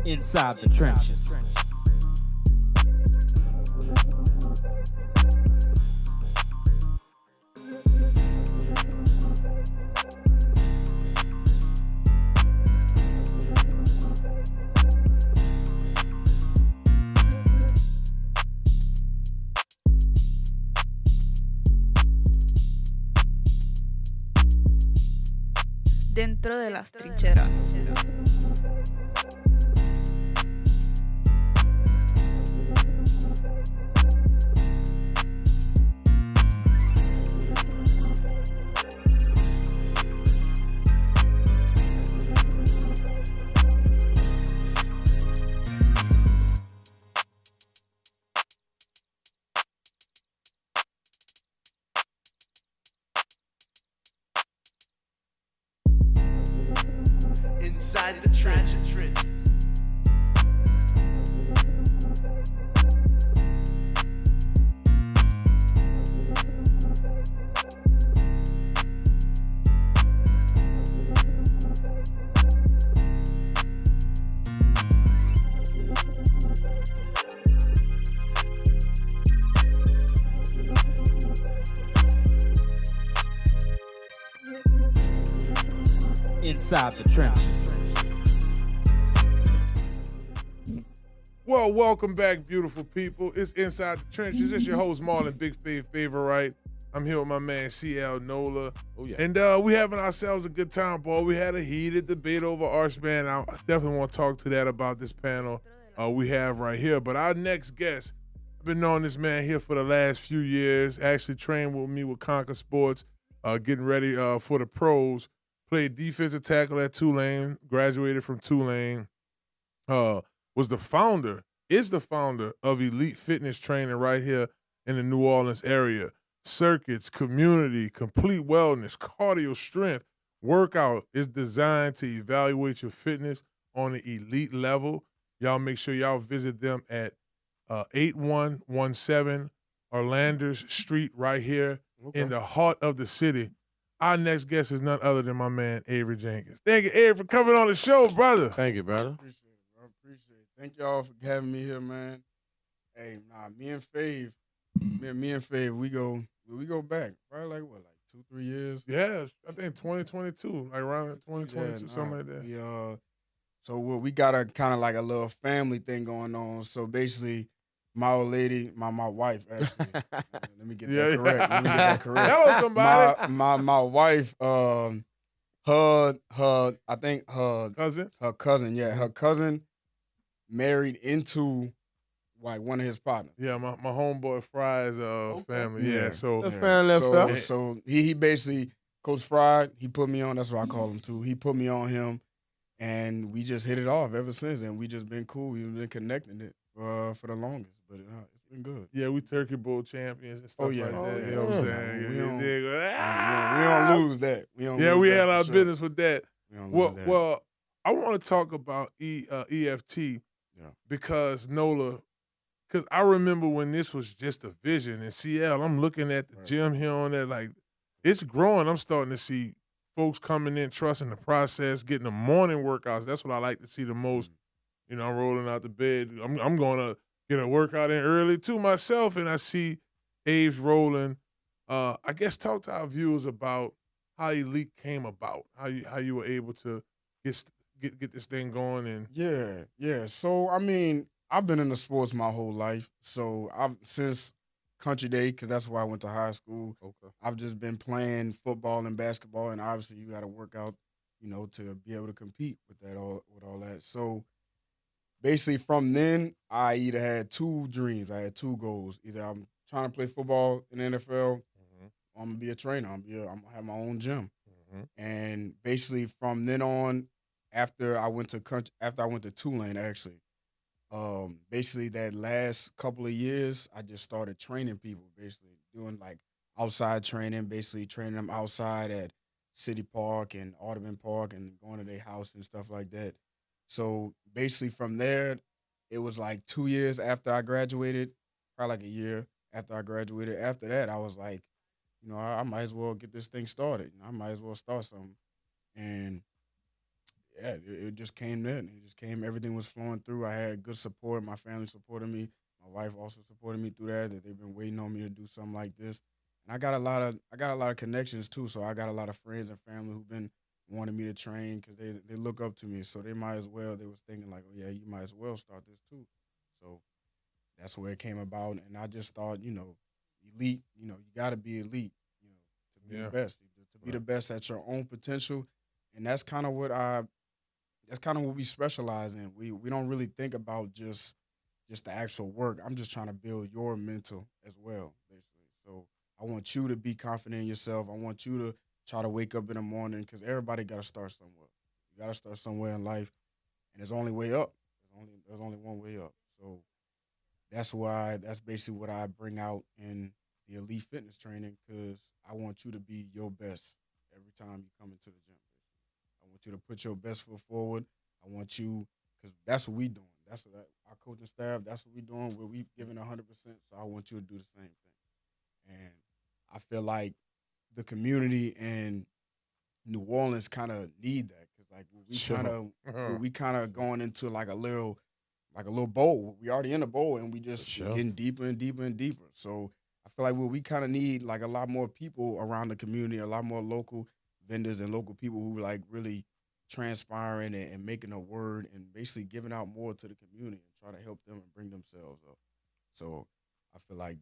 Inside the trenches. Dentro de las trincheras. Inside the trenches. Inside the trenches. Well, welcome back, beautiful people. It's Inside the Trenches. It's your host, Marlon, Big Favorite. I'm here with my man, CL Nola. Oh, yeah. And we having ourselves a good time, boy. We had a heated debate over Archman. I definitely want to talk to that about this panel we have right here. But our next guest, I've been knowing this man here for the last few years. Actually trained with me with Conquer Sports, getting ready for the pros. Played defensive tackle at Tulane, graduated from Tulane. Is the founder of Elite Fitness Training right here in the New Orleans area. Circuits, community, complete wellness, cardio strength, workout is designed to evaluate your fitness on the elite level. Y'all make sure y'all visit them at 8117 Orlanders Street right here in the heart of the city. Our next guest is none other than my man, Avery Jenkins. Thank you, Avery, for coming on the show, brother. Thank you, brother. Appreciate it, bro. Appreciate it. Thank y'all for having me here, man. Hey, me and Fave, we go back. Probably like 2-3 years. Yeah, I think 2022, like around 2022, something like that. We got a kind of like a little family thing going on. So basically, my old lady, my wife, actually. Let me get that correct. Hello, somebody. My wife, her cousin, yeah, her cousin married into like one of his partners. Yeah, my homeboy Fry's family. Yeah, so The fan left out. So he basically, Coach Fry, he put me on. That's what I call him too. He put me on him, and we just hit it off ever since. And we just been cool. We've been connecting it for the longest, but it's been good. Yeah, we Turkey Bowl champions and stuff like that. Yeah. You know what I'm saying? We Yeah, don't lose that. We had our business with that. Well, Well, I want to talk about EFT because Nola, because I remember when this was just a vision in CL. I'm looking at the gym here on there, like it's growing. I'm starting to see folks coming in, trusting the process, getting the morning workouts. That's what I like to see the most. You know, I'm rolling out the bed. I'm going to get a workout in early too myself, and I see Abe's rolling. I guess talk to our viewers about how Elite came about, how you were able to get this thing going. And yeah. So I mean, I've been in the sports my whole life. So I've since Country Day, because that's where I went to high school. Okay. I've just been playing football and basketball, and obviously you got to work out, to be able to compete with all that. So basically, from then, I either had two dreams. I had two goals. Either I'm trying to play football in the NFL, or I'm gonna be a trainer. I'm gonna have my own gym. And basically, from then on, after I went to Tulane, actually, Basically that last couple of years, I just started training people, basically doing like outside training, basically training them outside at City Park and Audubon Park and going to their house and stuff like that. So basically from there, it was like 2 years after I graduated, probably like a year after I graduated. After that, I was like, I might as well get this thing started. I might as well start something. And yeah, it just came then. It just came. Everything was flowing through. I had good support. My family supported me. My wife also supported me through that. That they've been waiting on me to do something like this. And I got a lot of connections too. So I got a lot of friends and family who've been wanting me to train because they look up to me. So they might as well. They was thinking like, oh yeah, you might as well start this too. So that's where it came about. And I just thought, elite. You got to be elite. To be the best. To be the best at your own potential. And that's kind of what we specialize in. We don't really think about just the actual work. I'm just trying to build your mental as well, basically. So I want you to be confident in yourself. I want you to try to wake up in the morning because everybody got to start somewhere. You got to start somewhere in life, and there's only way up. There's only one way up. So that's basically what I bring out in the elite fitness training because I want you to be your best every time you come into the gym. I want you to put your best foot forward. I want you, because that's what we doing. That's what our coaching staff, that's what we doing, where we giving 100%. So I want you to do the same thing. And I feel like the community in New Orleans kind of need that because like we kind of going into like a little bowl. We already in a bowl and we just getting deeper and deeper and deeper. So I feel like we kind of need like a lot more people around the community, a lot more local vendors and local people who like really transpiring and making a word and basically giving out more to the community and try to help them and bring themselves up. So I feel like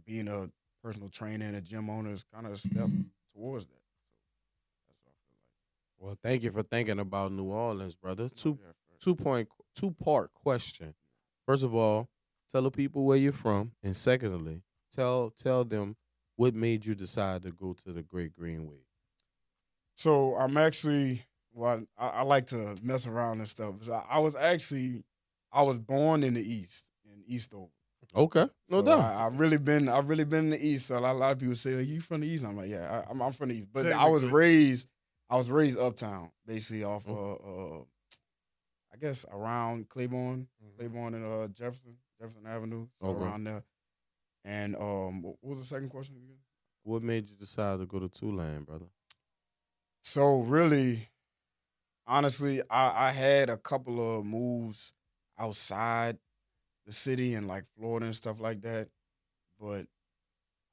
being a personal trainer and a gym owner is kind of a step towards that. So that's what I feel like. Well, thank you for thinking about New Orleans, brother. Yeah, Two part question. First of all, tell the people where you're from, and secondly, tell them what made you decide to go to the Great Greenway. So I'm actually, well, I like to mess around and stuff. So I was born in the East, in Eastover. Okay, no So doubt. I've really been in the East. So a lot of people say, "Are you from the East?" I'm like, "Yeah, I'm from the East." But I was raised uptown, basically off of, I guess around Claiborne and Jefferson Avenue, so around there. And what was the second question again? What made you decide to go to Tulane, brother? So really, honestly, I had a couple of moves outside the city and like Florida and stuff like that. But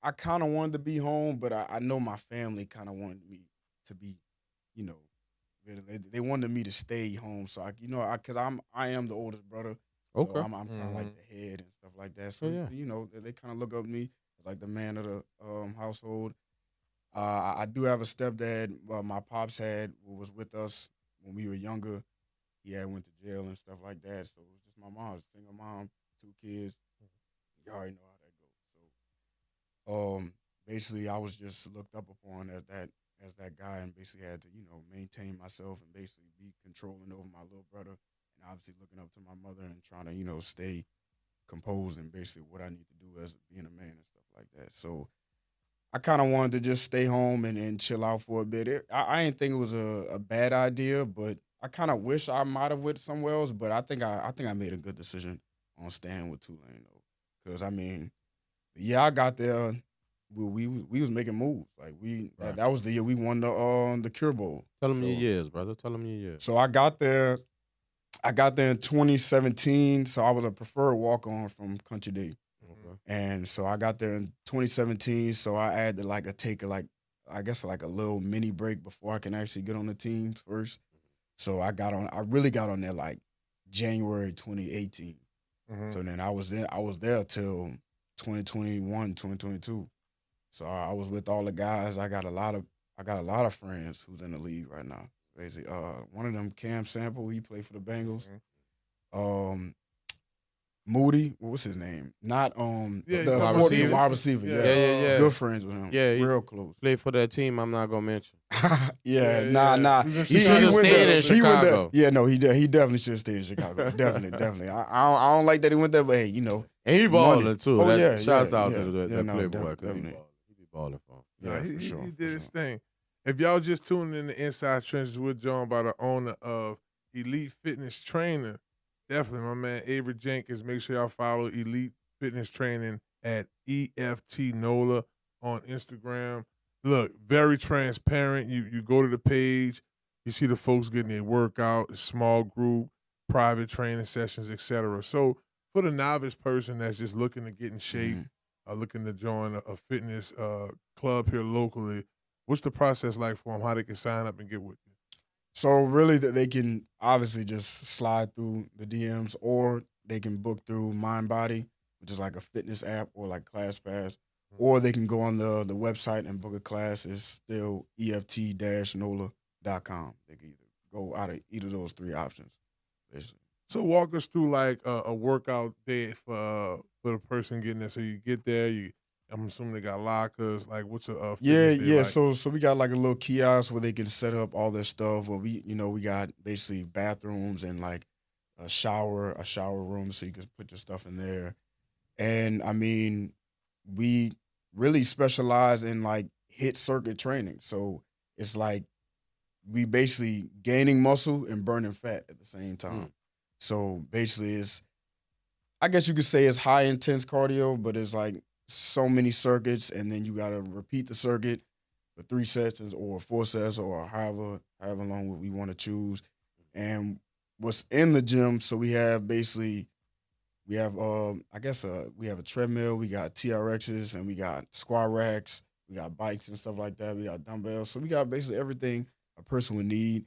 I kind of wanted to be home, but I know my family kind of wanted me to be, you know, they wanted me to stay home. So because I am the oldest brother, so Okay. I'm kind of like the head and stuff like that. So Yeah. they kind of look up to me as like the man of the household. I do have a stepdad. My pops was with us when we were younger. He had went to jail and stuff like that. So it was just my mom, single mom, 2 kids. You already know how that goes. So basically I was just looked up upon as that guy and basically had to, maintain myself and basically be controlling over my little brother and obviously looking up to my mother and trying to, stay composed and basically what I need to do as being a man and stuff like that. So I kind of wanted to just stay home and chill out for a bit. I didn't think it was a bad idea, but I kind of wish I might have went somewhere else. But I think I made a good decision on staying with Tulane though, because I mean, the year I got there, we was making moves. Like that was the year we won the Cure Bowl. Tell them your years, brother. Tell them your years. So I got there. In 2017. So I was a preferred walk on from Country Day. Okay. And so I got there in 2017. So I had to take a a little mini break before I can actually get on the team first. So I really got on there like January 2018. So then I was there till 2021, 2022. So I was with all the guys. I got a lot of friends who's in the league right now. Basically, one of them, Cam Sample, he played for the Bengals. Moody, what was his name? Not Yeah, the wide receiver. receiver. Wide receiver. Yeah. Yeah. Good friends with him. Yeah, he real close. Played for that team I'm not gonna mention. Nah. He was in He should have Chicago. stayed in He went there. Chicago. Yeah, no, he definitely should have stayed in Chicago. definitely. I don't like that he went there, but hey, you know. And he Money. balling too. Oh, yeah, Shouts yeah, out yeah. to the Yeah, no, Playboy because he definitely. be balling for him. Yeah, He for sure. did for his sure. thing. If y'all just tuned in to Inside Trenches, we're joined by the owner of Elite Fitness Trainer. Definitely, my man Avery Jenkins. Make sure y'all follow Elite Fitness Training at EFT Nola on Instagram. Look, very transparent. You go to the page, you see the folks getting their workout, small group, private training sessions, etc. So for the novice person that's just looking to get in shape, looking to join a fitness club here locally, what's the process like for them? How they can sign up and get with you? So really, they can obviously just slide through the DMs, or they can book through MindBody, which is like a fitness app, or like ClassPass, or they can go on the website and book a class. It's still EFT-NOLA.com. They can either go out of either of those three options, basically. So walk us through like a workout day for the person getting there. So you get there, I'm assuming they got lockers. Like, what's a fitness day like? So we got like a little kiosk where they can set up all their stuff. Where we got basically bathrooms and like a shower room, so you can put your stuff in there. And I mean, we really specialize in like hit circuit training. So it's like we basically gaining muscle and burning fat at the same time. So basically, I guess you could say it's high intense cardio, but it's like so many circuits, and then you gotta repeat the circuit for 3 sessions or 4 sets or however long we want to choose. And what's in the gym? So we have a treadmill, we got TRXs, and we got squat racks, we got bikes and stuff like that. We got dumbbells. So we got basically everything a person would need.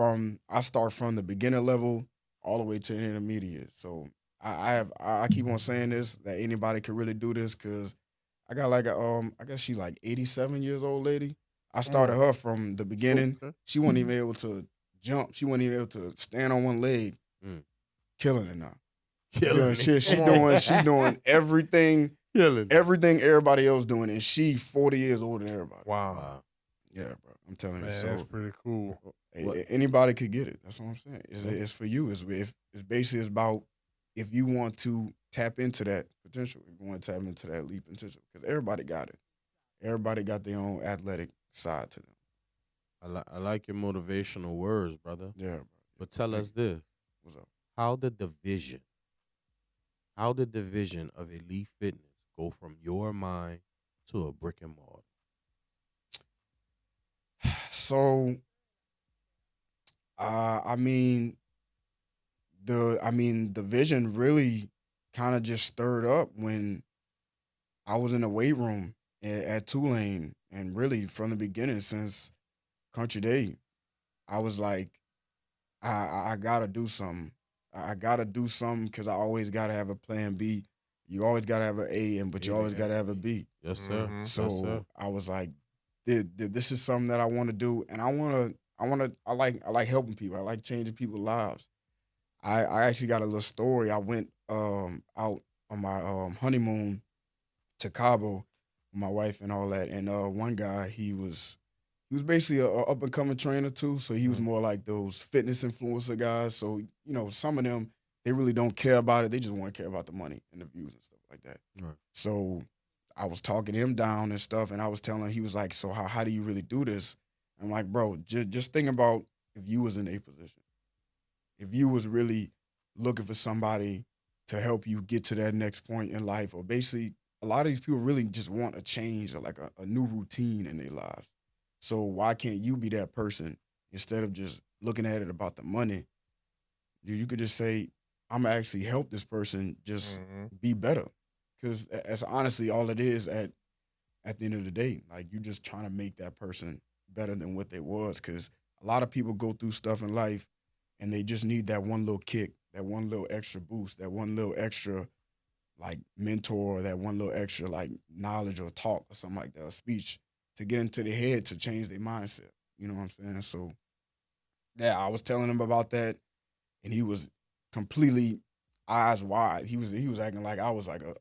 I start from the beginner level all the way to the intermediate. So I keep on saying this, that anybody could really do this, because I got like I guess she's like 87 years old lady. I started her from the beginning. Okay. She wasn't even able to jump. She wasn't even able to stand on one leg. Killing it now. She's doing everything. Everything everybody else doing, and she 40 years older than everybody. Wow. Yeah, bro. I'm telling you. Man, So that's pretty cool. anybody could get it. That's what I'm saying. It's for you. It's basically about if you want to tap into that potential, if you want to tap into that leap potential, because everybody got it. Everybody got their own athletic side to them. I like your motivational words, brother. Yeah, bro. But tell us this. What's up? How did the vision of Elite Fitness go from your mind to a brick and mortar? So, the vision really kind of just stirred up when I was in the weight room at Tulane, and really from the beginning, since Country Day, I was like, I gotta do something. I gotta do something, because I always gotta have a plan B. You always gotta have an A, but you always gotta have a B. Yes, sir. So Yes, sir. I was like, this is something that I want to do, and I like helping people. I like changing people's lives. I actually got a little story. I went out on my honeymoon to Cabo with my wife and all that, and one guy, he was basically a up and coming trainer too. So he was more like those fitness influencer guys. So some of them, they really don't care about it. They just want to care about the money and the views and stuff like that. Right. So I was talking him down and stuff, and I was telling him, he was like, so how do you really do this? I'm like, bro, just think about if you was in a position. If you was really looking for somebody to help you get to that next point in life, or basically a lot of these people really just want a change, or like a new routine in their lives. So why can't you be that person, instead of just looking at it about the money? You could just say, I'm gonna actually help this person just be better. Because that's honestly all it is at the end of the day. Like, you just trying to make that person better than what they was. Because a lot of people go through stuff in life, and they just need that one little kick, that one little extra boost, that one little extra, like, mentor, that one little extra, like, knowledge or talk or something like that, or speech, to get into their head to change their mindset. You know what I'm saying? So, yeah, I was telling him about that, and he was completely eyes wide. He was acting like I was like a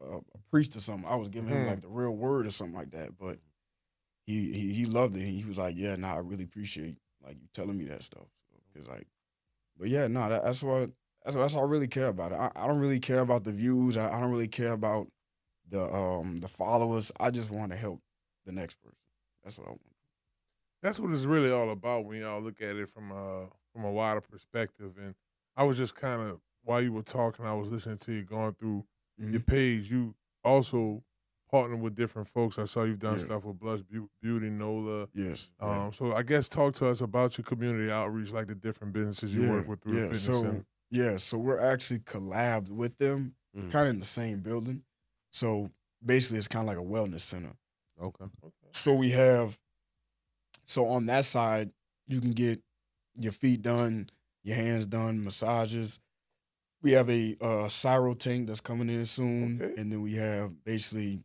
priest or something. I was giving him like the real word or something like that. But he loved it. He was like, yeah, nah, I really appreciate like you telling me that stuff. Cause like, but yeah, no, that's what I really care about. I don't really care about the views. I don't really care about the followers. I just want to help the next person. That's what I want. That's what it's really all about when y'all look at it from a wider perspective. And I was just kind of, while you were talking, I was listening to you going through your page. You also partner with different folks. I saw you've done stuff with Blush Beauty, Nola. Yes. So I guess talk to us about your community outreach, like the different businesses you work with through the fitness center. Yeah, so we're actually collabed with them, kind of in the same building. So basically, it's kind of like a wellness center. Okay. So we have, so on that side, you can get your feet done, your hands done, massages. We have a Cyro tank that's coming in soon, and then we have basically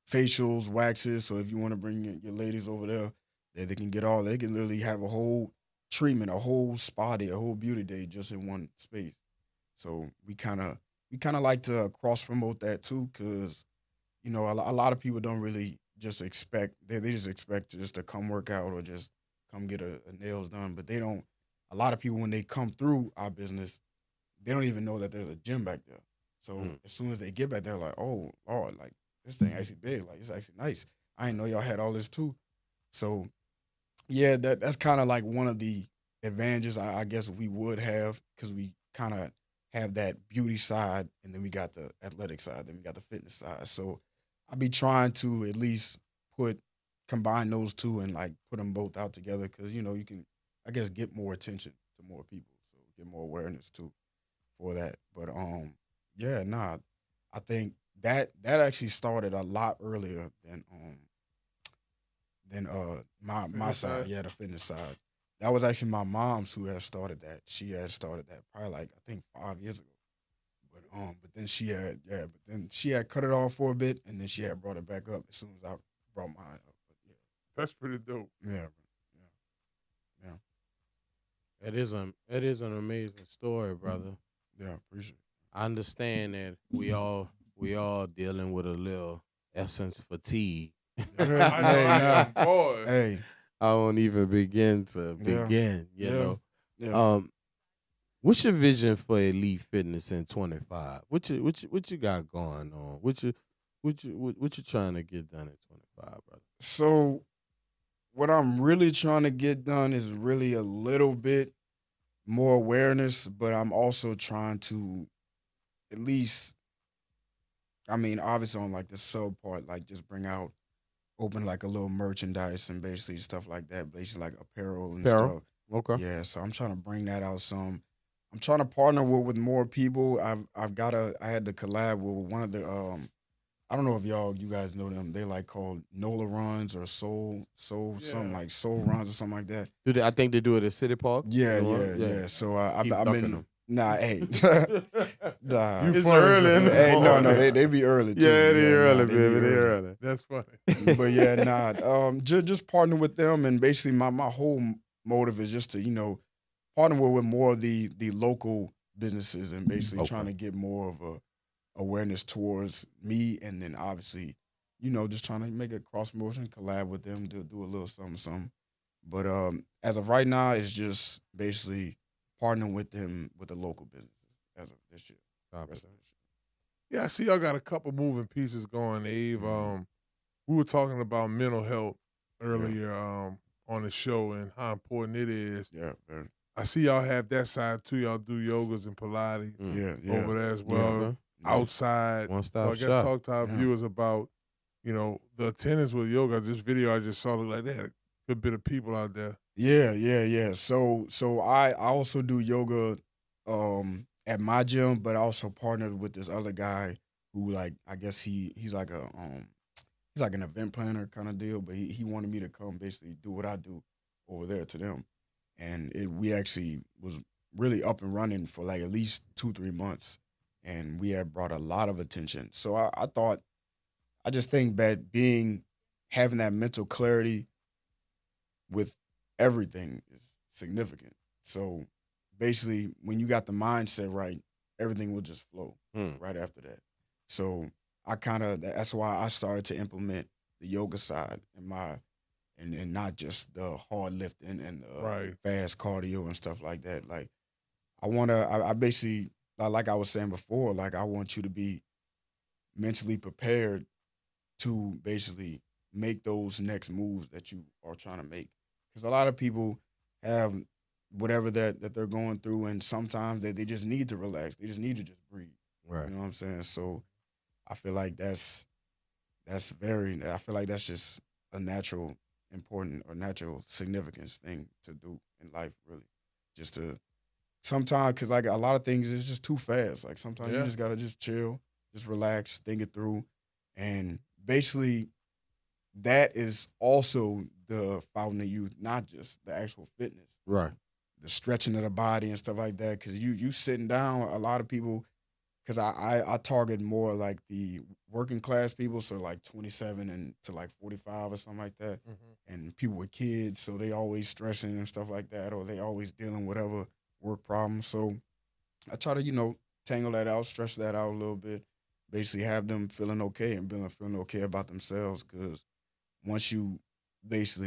facials, waxes. So if you want to bring your ladies over there, they can get all. They can literally have a whole treatment, a whole spa day, a whole beauty day, just in one space. So we kind of like to cross promote that too, because a lot of people don't really just expect they just expect just to come work out or just come get a nails done, but they don't. A lot of people when they come through our business, they don't even know that there's a gym back there. So as soon as they get back there, like, oh Lord, like this thing actually big, like it's actually nice. I didn't know y'all had all this too. So yeah, that's kind of like one of the advantages I guess we would have, because we kind of have that beauty side, and then we got the athletic side, then we got the fitness side. So I be trying to at least combine those two and like put them both out together, because you can, I guess, get more attention to more people, so get more awareness too for that. But yeah, nah, I think that actually started a lot earlier than my side. Yeah, the fitness side. That was actually my mom's who had started that. She had started that probably like I think 5 years ago. But then she had cut it off for a bit, and then she had brought it back up as soon as I brought mine up. But yeah, that's pretty dope. Yeah. It is an amazing story, brother. Yeah, appreciate it. I understand that we all dealing with a little essence fatigue. Boy. Hey, I won't even begin to begin. You know. Yeah. What's your vision for Elite Fitness in 25? What you got going on? What you trying to get done in 25, brother? So what I'm really trying to get done is really a little bit more awareness, but I'm also trying to at least, I mean, obviously on like the sub part, like just open like a little merchandise and basically stuff like that, basically like apparel and stuff. Okay. Yeah, so I'm trying to bring that out some. I'm trying to partner with more people. I had to collab with one of the I don't know if you guys know them. They like called Nola runs or Soul something like Soul runs or something like that. I think they do it at City Park. Yeah. So I've been them. nah, hey, nah. It's early. Hey, no, they be early too. Yeah, they early, they baby. be They early. That's funny. But yeah, nah. Just partner with them, and basically my whole motive is just to partner with more of the local businesses, and basically trying to get more of a awareness towards me, and then obviously, just trying to make a cross promotion, collab with them, do a little something. But as of right now, it's just basically partnering with them with the local businesses as of this year. Yeah, I see y'all got a couple moving pieces going, Ave. We were talking about mental health earlier on the show and how important it is. Yeah, man. I see y'all have that side too. Y'all do yogas and Pilates over there as well. Yeah. Outside. One-stop So I guess shop. talk to our viewers about, the attendance with yoga. This video I just saw looked like they had a good bit of people out there. Yeah. So I also do yoga at my gym, but I also partnered with this other guy who, like, I guess he's like he's like an event planner kind of deal, but he wanted me to come basically do what I do over there to them. And we actually was really up and running for like at least 2-3 months, and we had brought a lot of attention. So I just think that having that mental clarity with everything is significant. So basically, when you got the mindset right, everything will just flow right after that. So that's why I started to implement the yoga side and not just the hard lifting and fast cardio and stuff like that. Like I basically, like I was saying before, like I want you to be mentally prepared to basically make those next moves that you are trying to make. Because a lot of people have whatever that they're going through, and sometimes they just need to relax. They just need to just breathe. Right. You know what I'm saying? So I feel like that's just a natural important or natural significance thing to do in life, really. Just to sometimes, because like a lot of things is just too fast. Like sometimes you just gotta just chill, just relax, think it through, and basically that is also the fountain of youth, not just the actual fitness, Right. the stretching of the body and stuff like that. Because you sitting down, a lot of people. Because I target more like the working class people, so like 27 and to like 45 or something like that, and people with kids, so they always stressing and stuff like that, or they always dealing with whatever work problems. So I try to tangle that out, stretch that out a little bit, basically have them feeling okay and feeling okay about themselves. Because once your body's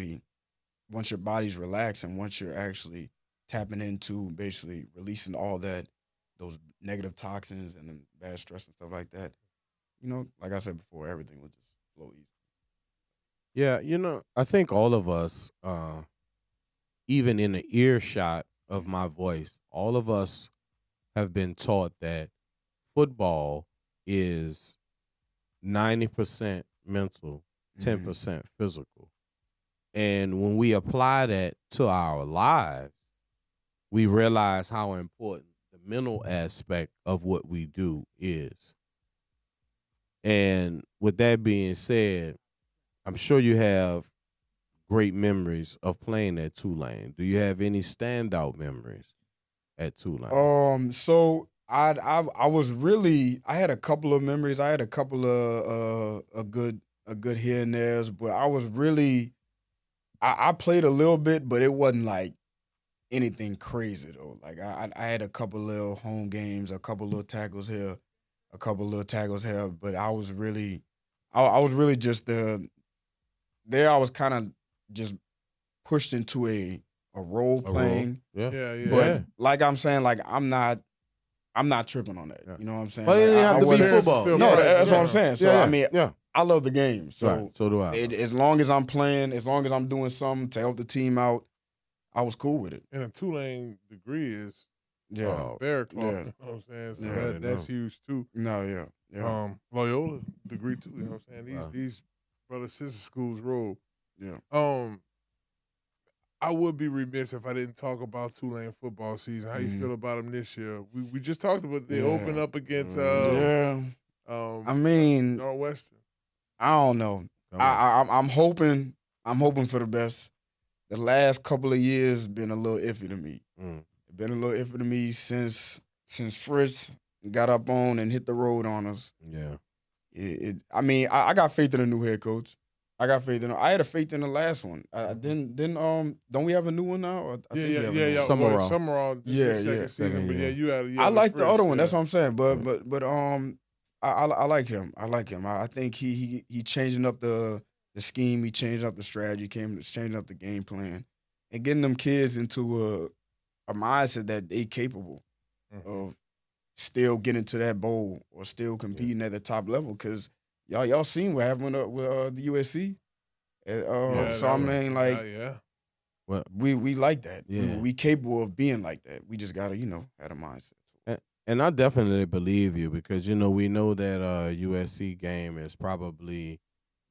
relaxed and once you're actually tapping into basically releasing all those negative toxins and then bad stress and stuff like that, like I said before, everything will just flow easy. Yeah, I think all of us, even in the earshot of my voice, all of us have been taught that football is 90% mental, 10% physical. And when we apply that to our lives, we realize how important the mental aspect of what we do is. And with that being said, I'm sure you have great memories of playing at Tulane. Do you have any standout memories at Tulane? So I had a couple of memories. I had a couple of a good here and there's, but I played a little bit, but it wasn't like anything crazy though. Like I had a couple little home games, a couple little tackles here, a couple little tackles here, but I was really just I was kind of just pushed into a role playing. Yeah. But like I'm saying, like I'm not tripping on that. You know what I'm saying? Well, Like, it didn't have to be football. No, that's what I'm saying. So Yeah, I mean, I love the game. So right. So do I. As long as I'm playing, as long as I'm doing something to help the team out, I was cool with it. And a Tulane degree is bear claw. Yeah. You know what I'm saying? So Yeah, that's huge too. No, yeah. Loyola degree too. You know what I'm saying? These brother sister schools roll. Yeah. I would be remiss if I didn't talk about Tulane football season. How you feel about them this year? We just talked about they open up against I mean, Northwestern. I don't know. I'm hoping for the best. The last couple of years been a little iffy to me. It's been a little iffy to me since Fritz got up on and hit the road on us. Yeah. I mean, I got faith in the new head coach. I got faith in him. I had a faith in the last one. Don't we have a new one now? Yeah. Summerall. Second season, but you had. I like the other one. That's what I'm saying. But I like him. I think he changing up the scheme. He changed up the strategy. Changing up the game plan, and getting them kids into a mindset that they capable of still getting to that bowl or still competing at the top level. Because y'all seen what happened with the USC. So I mean, like, well, we like that. Yeah. We capable of being like that. We just gotta have a mindset. And I definitely believe you because we know that USC game is probably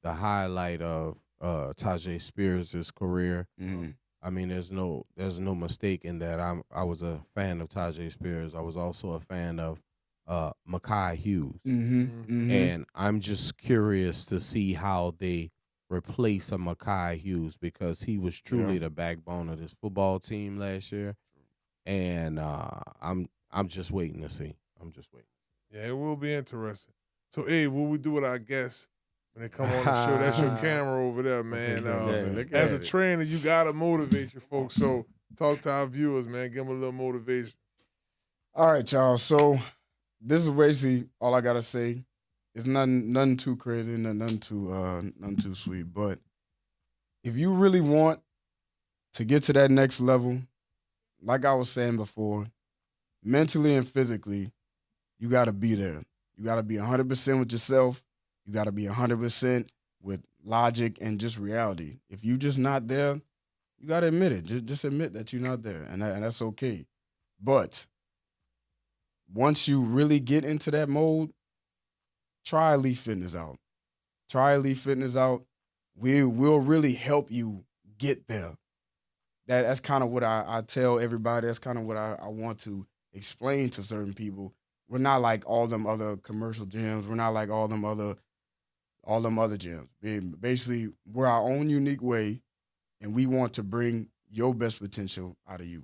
the highlight of Tajay Spears' career. I mean, there's no mistake in that. I was a fan of Tajay Spears. I was also a fan of Mekhi Hughes. And I'm just curious to see how they replace a Mekhi Hughes because he was truly the backbone of this football team last year. And I'm just waiting to see. Yeah, it will be interesting. So, what we do with our guests when they come on the show, that's your camera over there, man. As a trainer, you got to motivate your folks. So talk to our viewers, man. Give them a little motivation. All right, y'all. So this is basically all I gotta say. It's nothing too crazy, nothing too sweet. But if you really want to get to that next level, like I was saying before, mentally and physically, you gotta be there. You gotta be 100% with yourself. You gotta be 100% with logic and just reality. If you just not there, you gotta admit it. Just admit that you're not there, and that's okay. But once you really get into that mode, try Elite Fitness out. Try Elite Fitness out. We'll really help you get there. That's kind of what I tell everybody. That's kind of what I want to explain to certain people. We're not like all them other commercial gyms. We're not like all them other gyms. Basically, we're our own unique way, and we want to bring your best potential out of you.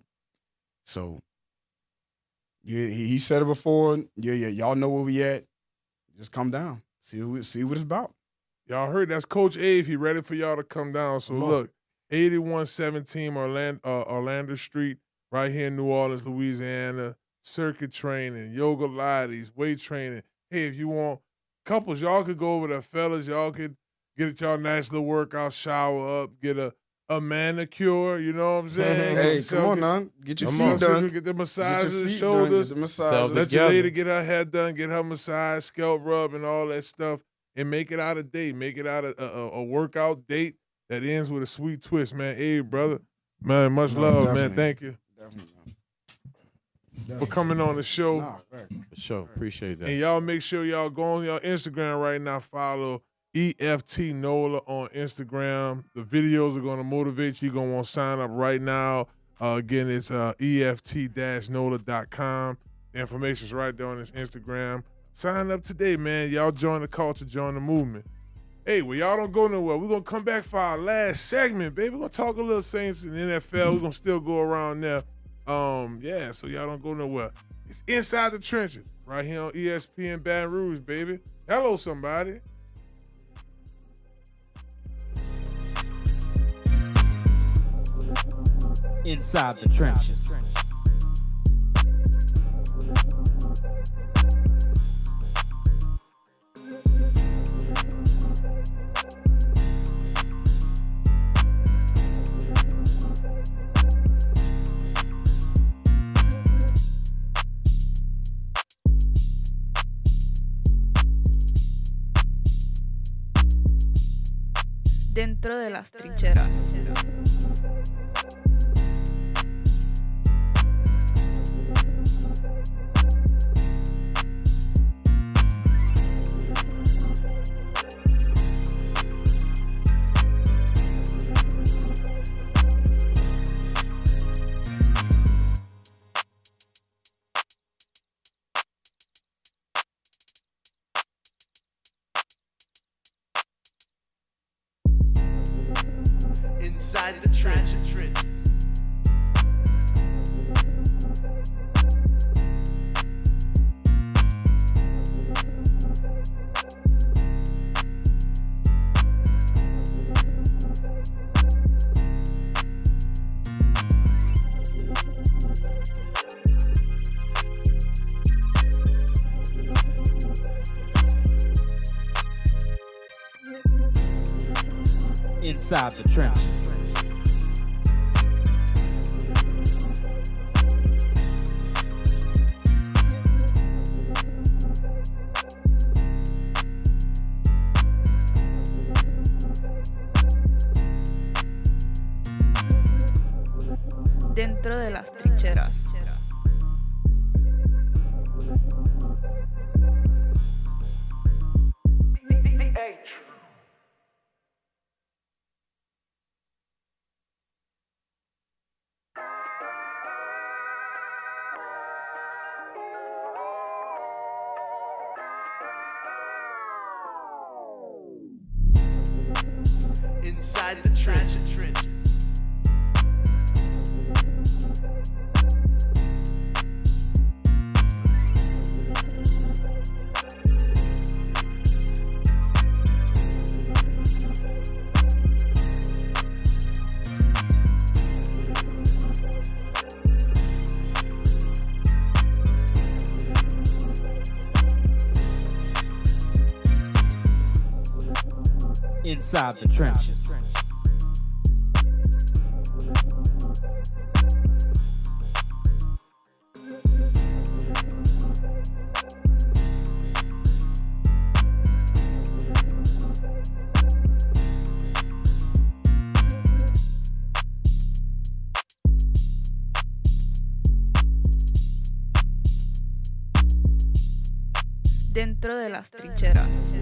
So, he said it before. Yeah, y'all know where we at. Just come down. See what it's about. Y'all heard that's Coach Ave. He ready for y'all to come down. So look, 8117 Orlando Street, right here in New Orleans, Louisiana. Circuit training, yoga Pilates, weight training. Hey, if you want couples, y'all could go over there, fellas. Y'all could get y'all nice little workout, shower up, get a manicure. You know what I'm saying? Hey, come on now. Get your feet done. Get the massage of the shoulders. Let your lady get her hair done, get her massage, scalp rub, and all that stuff, and make it out a date. Make it out a workout date that ends with a sweet twist, man. Hey, brother. Man, much love, man. Thank you. Definitely. For coming on the show. For sure. Appreciate that. And y'all make sure y'all go on your Instagram right now. Follow EFT Nola on Instagram. The videos are going to motivate you. You're going to want to sign up right now. Again, it's EFT-NOLA.com. The information's right there on his Instagram. Sign up today, man. Y'all join the culture, join the movement. Hey, well, y'all don't go nowhere. We're going to come back for our last segment, baby. We're going to talk a little Saints in the NFL. We're going to still go around there. So y'all don't go nowhere. It's Inside the Trenches, right here on ESPN Baton Rouge, baby. Hello, somebody. Inside the Trenches. Dentro de las trincheras. Inside the trenches. Inside the Trenches. Dentro de las trincheras. Inside the trenches. Inside the trenches. Dentro de las trincheras.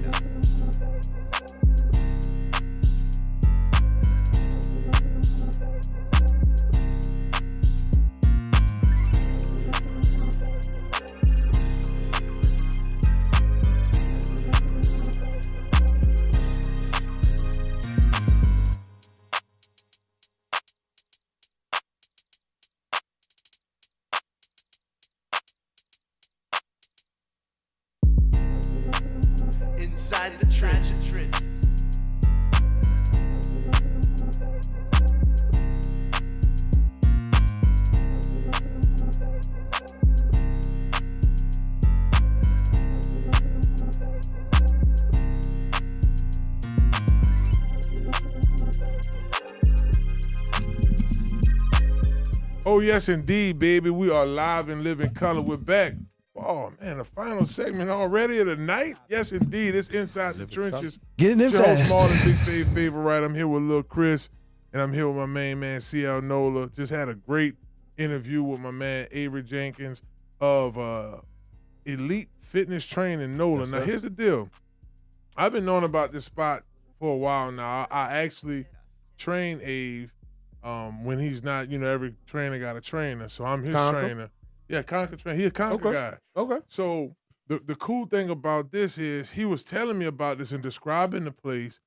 Inside the trenches. Oh, yes, indeed, baby. We are live and live in color. We're back. Oh, man, the final segment already of the night? Yes, indeed. It's Inside the Trenches. Getting in Your host, fast. Marlon, Big Fave Favorite. I'm here with Lil Chris, and I'm here with my main man, CL Nola. Just had a great interview with my man, Avery Jenkins of Elite Fitness Training, Nola. Yes, now, sir. here's the deal. I've been knowing about this spot for a while now. I actually train Ave when he's not, every trainer got a trainer. So I'm his Conquer? trainer. Yeah, Conquer trainer. He's a Conquer guy. Okay. So the cool thing about this is he was telling me about this and describing the place,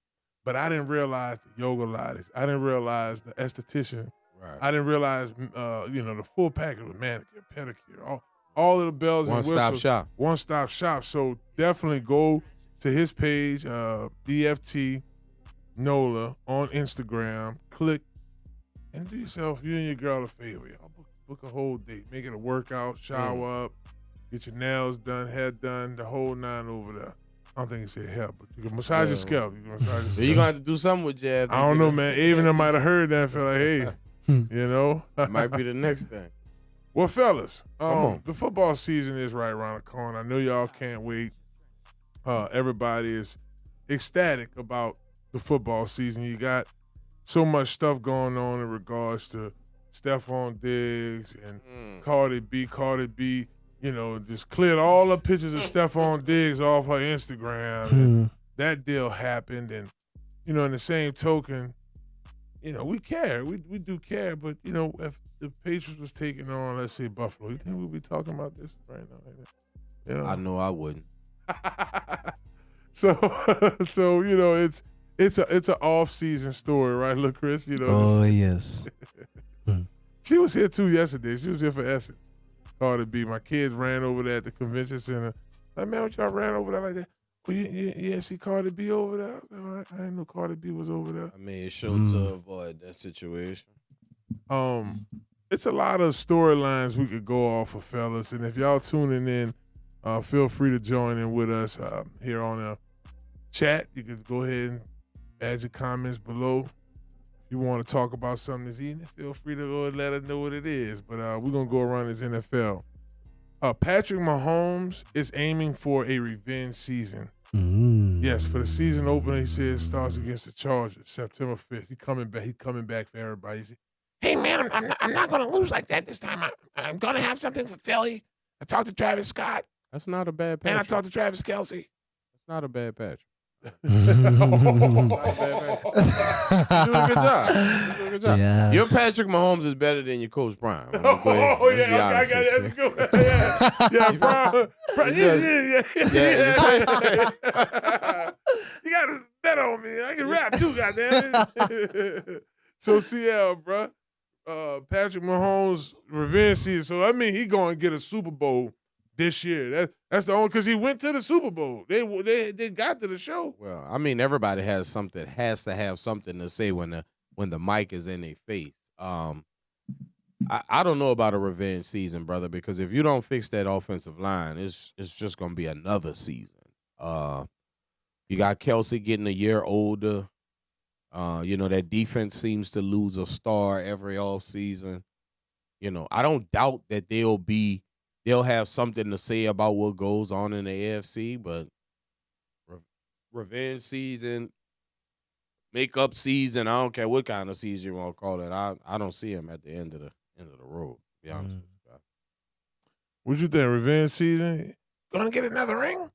but I didn't realize the yoga Pilates. I didn't realize the esthetician. Right. I didn't realize, the full package with manicure, pedicure, all of the bells and whistles. One-stop shop. One-stop shop. So definitely go to his page, EFT Nola on Instagram. Click and do yourself, you and your girl a favor. Y'all book a whole date. Make it a workout, shower up, get your nails done, hair done, the whole nine over there. I don't think he said hair, but you can massage your scalp. You can massage your So scalp. you're going to have to do something with Jazz. I don't know, man. Even I might have heard that and feel like, hey, Might be the next thing. Well, fellas, Come on. the football season is right around the corner. I know y'all can't wait. Everybody is ecstatic about the football season. You got so much stuff going on in regards to Stephon Diggs and Cardi B, just cleared all the pictures of Stephon Diggs off her Instagram. And that deal happened. And, in the same token, we care. We do care. But, if the Patriots was taking on, let's say, Buffalo, you think we'd be talking about this right now? I know I wouldn't. So it's an off-season story, right, look, Chris? Oh, yes. She was here too yesterday. She was here for Essence. Cardi B. My kids ran over there at the convention center. Like, man, what y'all ran over there like that? Well, you see Cardi B over there? I didn't know Cardi B was over there. I mean, it's sure to avoid that situation. It's a lot of storylines we could go off of, fellas. And if y'all tuning in, feel free to join in with us here on the chat. You can go ahead and add your comments below. If you want to talk about something this evening, feel free to go and let us know what it is. But we're going to go around this NFL. Patrick Mahomes is aiming for a revenge season. Yes, for the season opener, he says starts against the Chargers, September 5th. He's coming back for everybody. He said, hey, man, I'm not going to lose like that this time. I'm going to have something for Philly. I talked to Travis Scott. That's not a bad patch. And I talked to Travis Kelce. That's not a bad patch. Oh. You doing a good job. Yeah. Your Patrick Mahomes is better than your Coach Prime. I got it. Yeah. You got to bet on me. I can rap too, goddamn. So, CL, bro, Patrick Mahomes revenge season. So, I mean, he going to get a Super Bowl this year. That's the only, because he went to the Super Bowl. They got to the show. Well, I mean, everybody has to have something to say when the mic is in their face. I don't know about a revenge season, brother, because if you don't fix that offensive line, it's just gonna be another season. You got Kelsey getting a year older. That defense seems to lose a star every offseason. I don't doubt that they'll have something to say about what goes on in the AFC, but revenge season, makeup season, I don't care what kind of season you want to call it. I don't see him at the end of the road, to be honest with you guys. What you think? Revenge season? Gonna get another ring?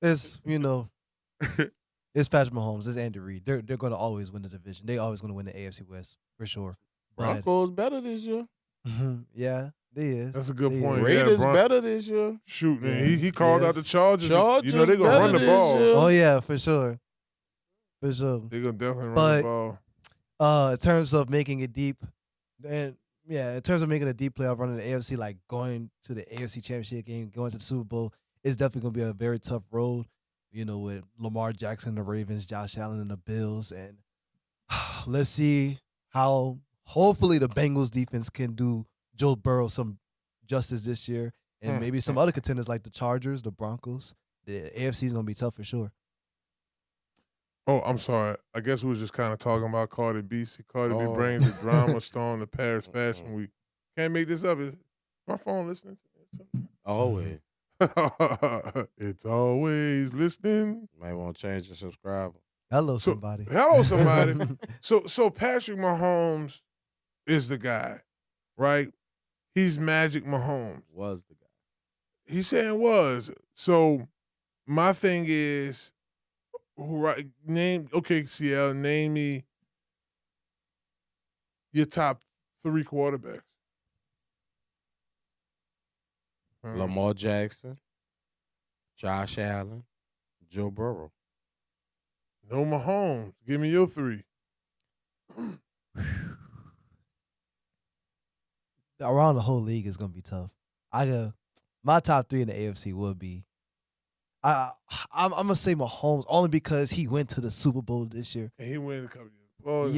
It's it's Patrick Mahomes, it's Andy Reid. They're gonna always win the division. They always gonna win the AFC West for sure. Broncos better this year. Yeah, they is. That's a good point. Raiders better this year. Shoot, man. He called out the Chargers. Chargers They're gonna run the ball. Oh yeah, for sure. For sure. They're gonna definitely run the ball. In terms of making it deep, and in terms of making a deep playoff run in the AFC, like going to the AFC Championship game, going to the Super Bowl, it's definitely gonna be a very tough road. With Lamar Jackson, the Ravens, Josh Allen, and the Bills, and let's see how. Hopefully, the Bengals defense can do Joe Burrow some justice this year, and maybe some other contenders like the Chargers, the Broncos. The AFC is gonna be tough for sure. Oh, I'm sorry. I guess we was just kind of talking about Cardi B. See, Cardi B brings the drama storm to Paris Fashion Week. Can't make this up. Is my phone listening? Always. It's always listening. Might want to change your subscriber. Hello, somebody. Hello, somebody. So Patrick Mahomes is the guy, right? He's Magic Mahomes. Was the guy. He's saying was. So my thing is, CL, name me your top 3 quarterbacks. Lamar Jackson, Josh Allen, Joe Burrow. No Mahomes. Give me your 3. Around the whole league is gonna be tough. My top 3 in the AFC would be. I'm gonna say Mahomes only because he went to the Super Bowl this year. And he went a couple years. Well,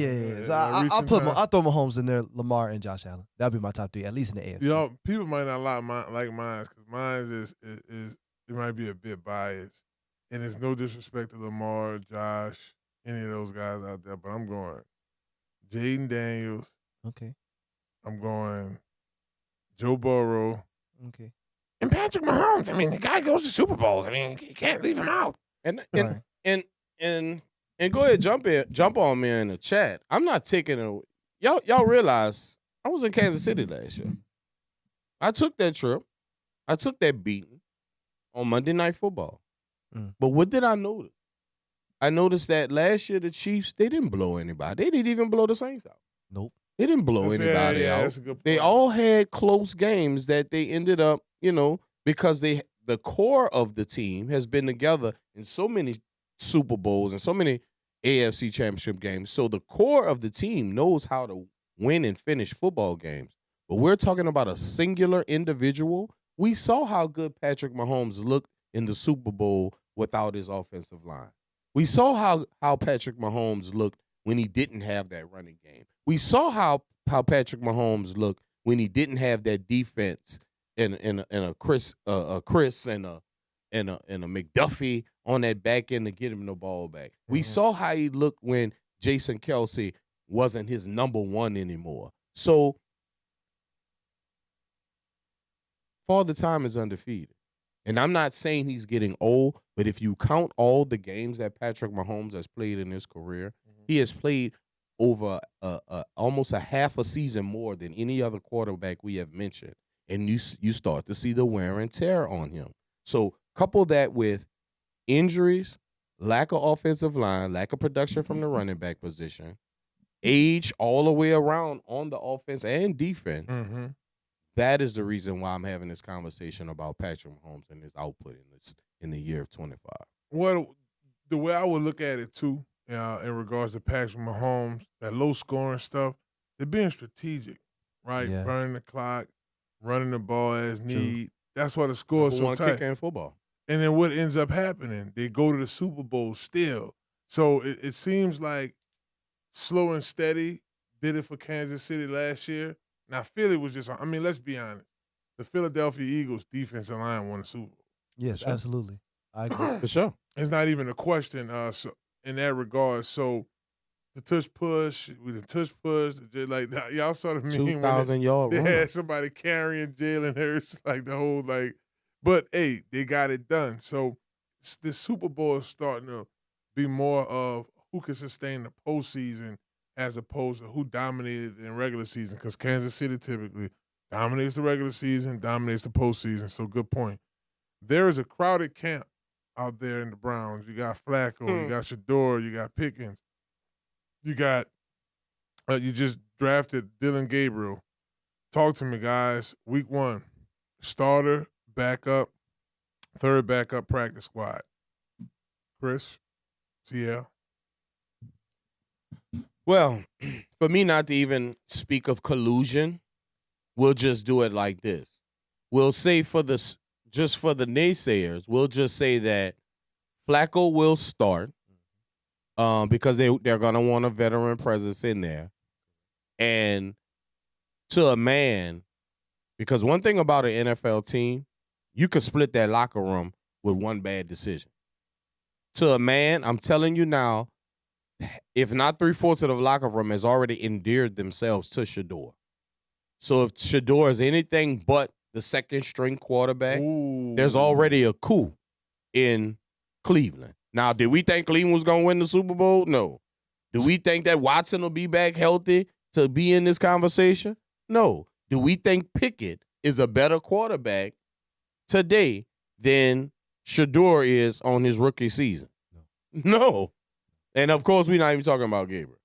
So I'll throw Mahomes in there, Lamar and Josh Allen. That'll be my top 3, at least in the AFC. People might not like mine because mine is it might be a bit biased, and it's no disrespect to Lamar, Josh, any of those guys out there, but I'm going Jaden Daniels. Okay. I'm going Joe Burrow. Okay. And Patrick Mahomes. I mean, the guy goes to Super Bowls. I mean, you can't leave him out. And go ahead, jump on me in the chat. I'm not taking it. Y'all realize I was in Kansas City last year. I took that trip. I took that beating on Monday Night Football. But what did I notice? I noticed that last year the Chiefs, they didn't blow anybody. They didn't even blow the Saints out. Nope. They didn't blow anybody out. That's a good point. They all had close games that they ended up, because the core of the team has been together in so many Super Bowls and so many AFC Championship games. So the core of the team knows how to win and finish football games. But we're talking about a singular individual. We saw how good Patrick Mahomes looked in the Super Bowl without his offensive line. We saw how Patrick Mahomes looked when he didn't have that running game. We saw how Patrick Mahomes looked when he didn't have that defense and a Chris and a McDuffie on that back end to get him the ball back. We saw how he looked when Jason Kelsey wasn't his number 1 anymore. So Father Time is undefeated. And I'm not saying he's getting old, but if you count all the games that Patrick Mahomes has played in his career, he has played over almost a half a season more than any other quarterback we have mentioned. And you start to see the wear and tear on him. So couple that with injuries, lack of offensive line, lack of production from the running back position, age all the way around on the offense and defense. That is the reason why I'm having this conversation about Patrick Mahomes and his output in the year of 25. Well, the way I would look at it too, in regards to Patrick Mahomes, that low scoring stuff, they're being strategic, right? Yeah. Burning the clock, running the ball as need. That's why the score is so tight. Kicker in football. And then what ends up happening? They go to the Super Bowl still. So it seems like slow and steady did it for Kansas City last year. Now, Philly was just, I mean, let's be honest. The Philadelphia Eagles defensive line won the Super Bowl. Yes, absolutely. I agree. For sure. It's not even a question so in that regard. So the tush push, with the tush push, just like y'all saw the meme 2,000 yard they run. had somebody carrying Jalen Hurts, like the whole like. But hey, they got it done. So the Super Bowl is starting to be more of who can sustain the postseason as opposed to who dominated in regular season. Because Kansas City typically dominates the regular season, dominates the postseason. So good point. There is a crowded camp out there in the Browns. You got Flacco, you got Shador, you got Pickens, you got you just drafted Dylan Gabriel. Talk to me, guys. Week 1, starter, backup, third backup practice squad. Chris, CL. Well, for me not to even speak of collusion, we'll just do it like this. We'll say for the naysayers, we'll just say that Flacco will start because they're going to want a veteran presence in there. And to a man, because one thing about an NFL team, you could split that locker room with one bad decision. To a man, I'm telling you now, if not 3/4 of the locker room has already endeared themselves to Shador. So if Shador is anything but the second string quarterback, there's already a coup in Cleveland. Now, did we think Cleveland was going to win the Super Bowl? No. Do we think that Watson will be back healthy to be in this conversation? No. Do we think Pickett is a better quarterback today than Shador is on his rookie season? No. And, of course, we're not even talking about Gabriel.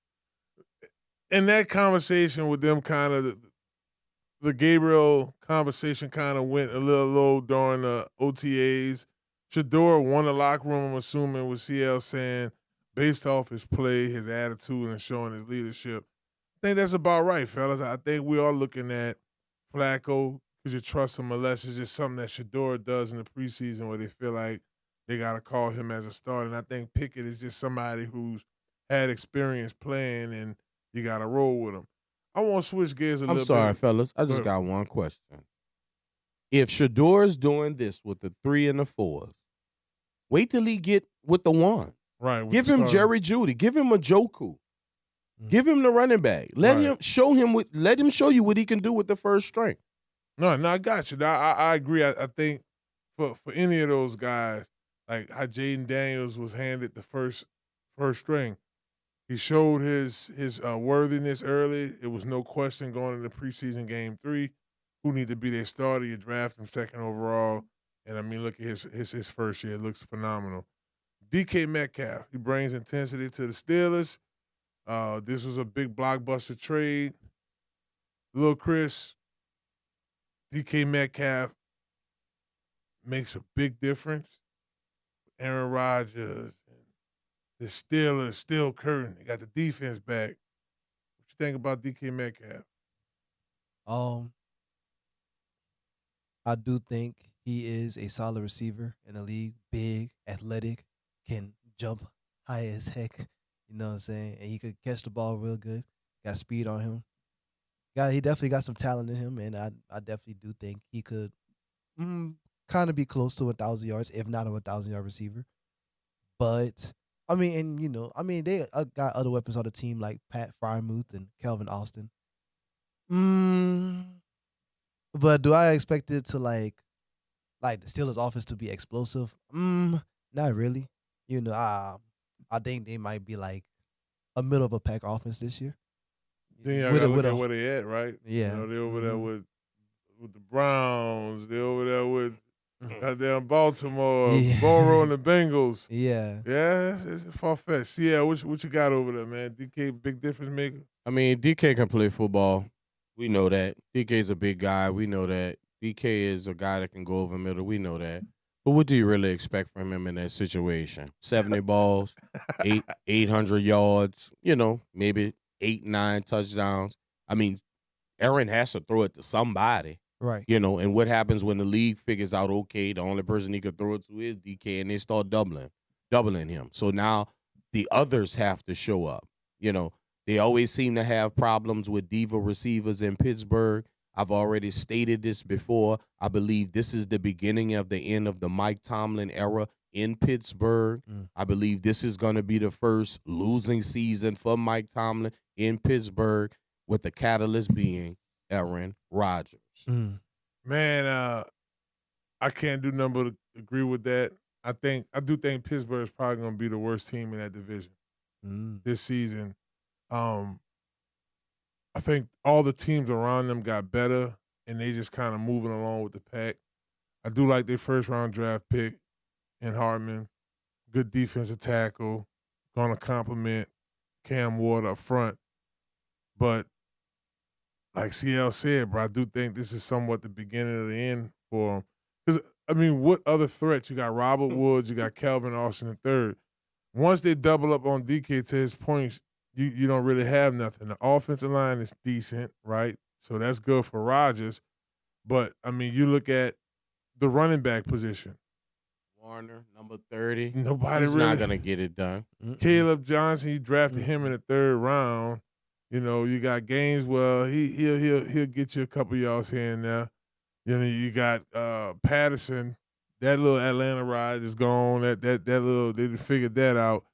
In that conversation with them, kind of the Gabriel conversation kind of went a little low during the OTAs. Shador won the locker room, I'm assuming, with CL saying, based off his play, his attitude, and showing his leadership. I think that's about right, fellas. I think we are looking at Flacco because you trust him unless it's just something that Shador does in the preseason where they feel like they got to call him as a starter. And I think Pickett is just somebody who's had experience playing and you got to roll with him. I want to switch gears a little bit. I'm sorry, fellas. I just got one question. If Shador's doing this with the 3 and the 4s, wait till he get with the 1. Right. Give him Jerry Jeudy. Give him a Joku. Give him the running back. Let him show you what he can do with the first string. No, I got you. I agree. I think for any of those guys, like how Jaden Daniels was handed the first string, he showed his worthiness early. It was no question going into preseason game 3 who need to be their starter. You draft him 2nd overall, and I mean, look at his first year. It looks phenomenal. DK Metcalf, he brings intensity to the Steelers. This was a big blockbuster trade. Little Chris, DK Metcalf makes a big difference. Aaron Rodgers and the Steelers still curtain. They got the defense back. What you think about DK Metcalf? I do think he is a solid receiver in the league. Big, athletic, can jump high as heck. You know what I'm saying? And he could catch the ball real good. Got speed on him. He definitely got some talent in him, and I definitely do think he could kind of be close to 1,000 yards, if not a 1,000-yard receiver. But I mean, and they got other weapons on the team like Pat Freiermuth and Kelvin Austin. But do I expect it to like the Steelers' offense to be explosive? Not really. I think they might be like a middle of a pack offense this year. Then y'all gotta look at where they at, right? Yeah. They're over there with the Browns. They're over there with goddamn Baltimore, Burrow and the Bengals. Yeah. Yeah, it's far-fetched. Yeah, what you got over there, man? DK, big difference maker? I mean, DK can play football. We know that. DK's a big guy. We know that. DK is a guy that can go over middle. We know that. But what do you really expect from him in that situation? 70 balls, 800 yards, maybe 8, 9 touchdowns. I mean, Aaron has to throw it to somebody. Right. And what happens when the league figures out, okay, the only person he could throw it to is DK, and they start doubling him. So now the others have to show up. They always seem to have problems with diva receivers in Pittsburgh. I've already stated this before. I believe this is the beginning of the end of the Mike Tomlin era in Pittsburgh. I believe this is going to be the first losing season for Mike Tomlin in Pittsburgh, with the catalyst being Aaron Rodgers. Man, I can't do nothing but agree with that. I do think Pittsburgh is probably going to be the worst team in that division this season. I think all the teams around them got better, and they just kind of moving along with the pack. I do like their first-round draft pick in Hartman. Good defensive tackle. Going to compliment Cam Ward up front. But like CL said, bro, I do think this is somewhat the beginning of the end for them. Because, I mean, what other threats? You got Robert Woods, you got Calvin Austin III. Once they double up on DK to his points, you don't really have nothing. The offensive line is decent, right? So that's good for Rodgers. But, I mean, you look at the running back position. Warner, number 30. He's not going to get it done. Caleb Johnson, you drafted him in the 3rd round. You know, you got Gaineswell. He'll get you a couple yards here and there. You know, you got Patterson. That little Atlanta ride is gone. That little, they figured that out.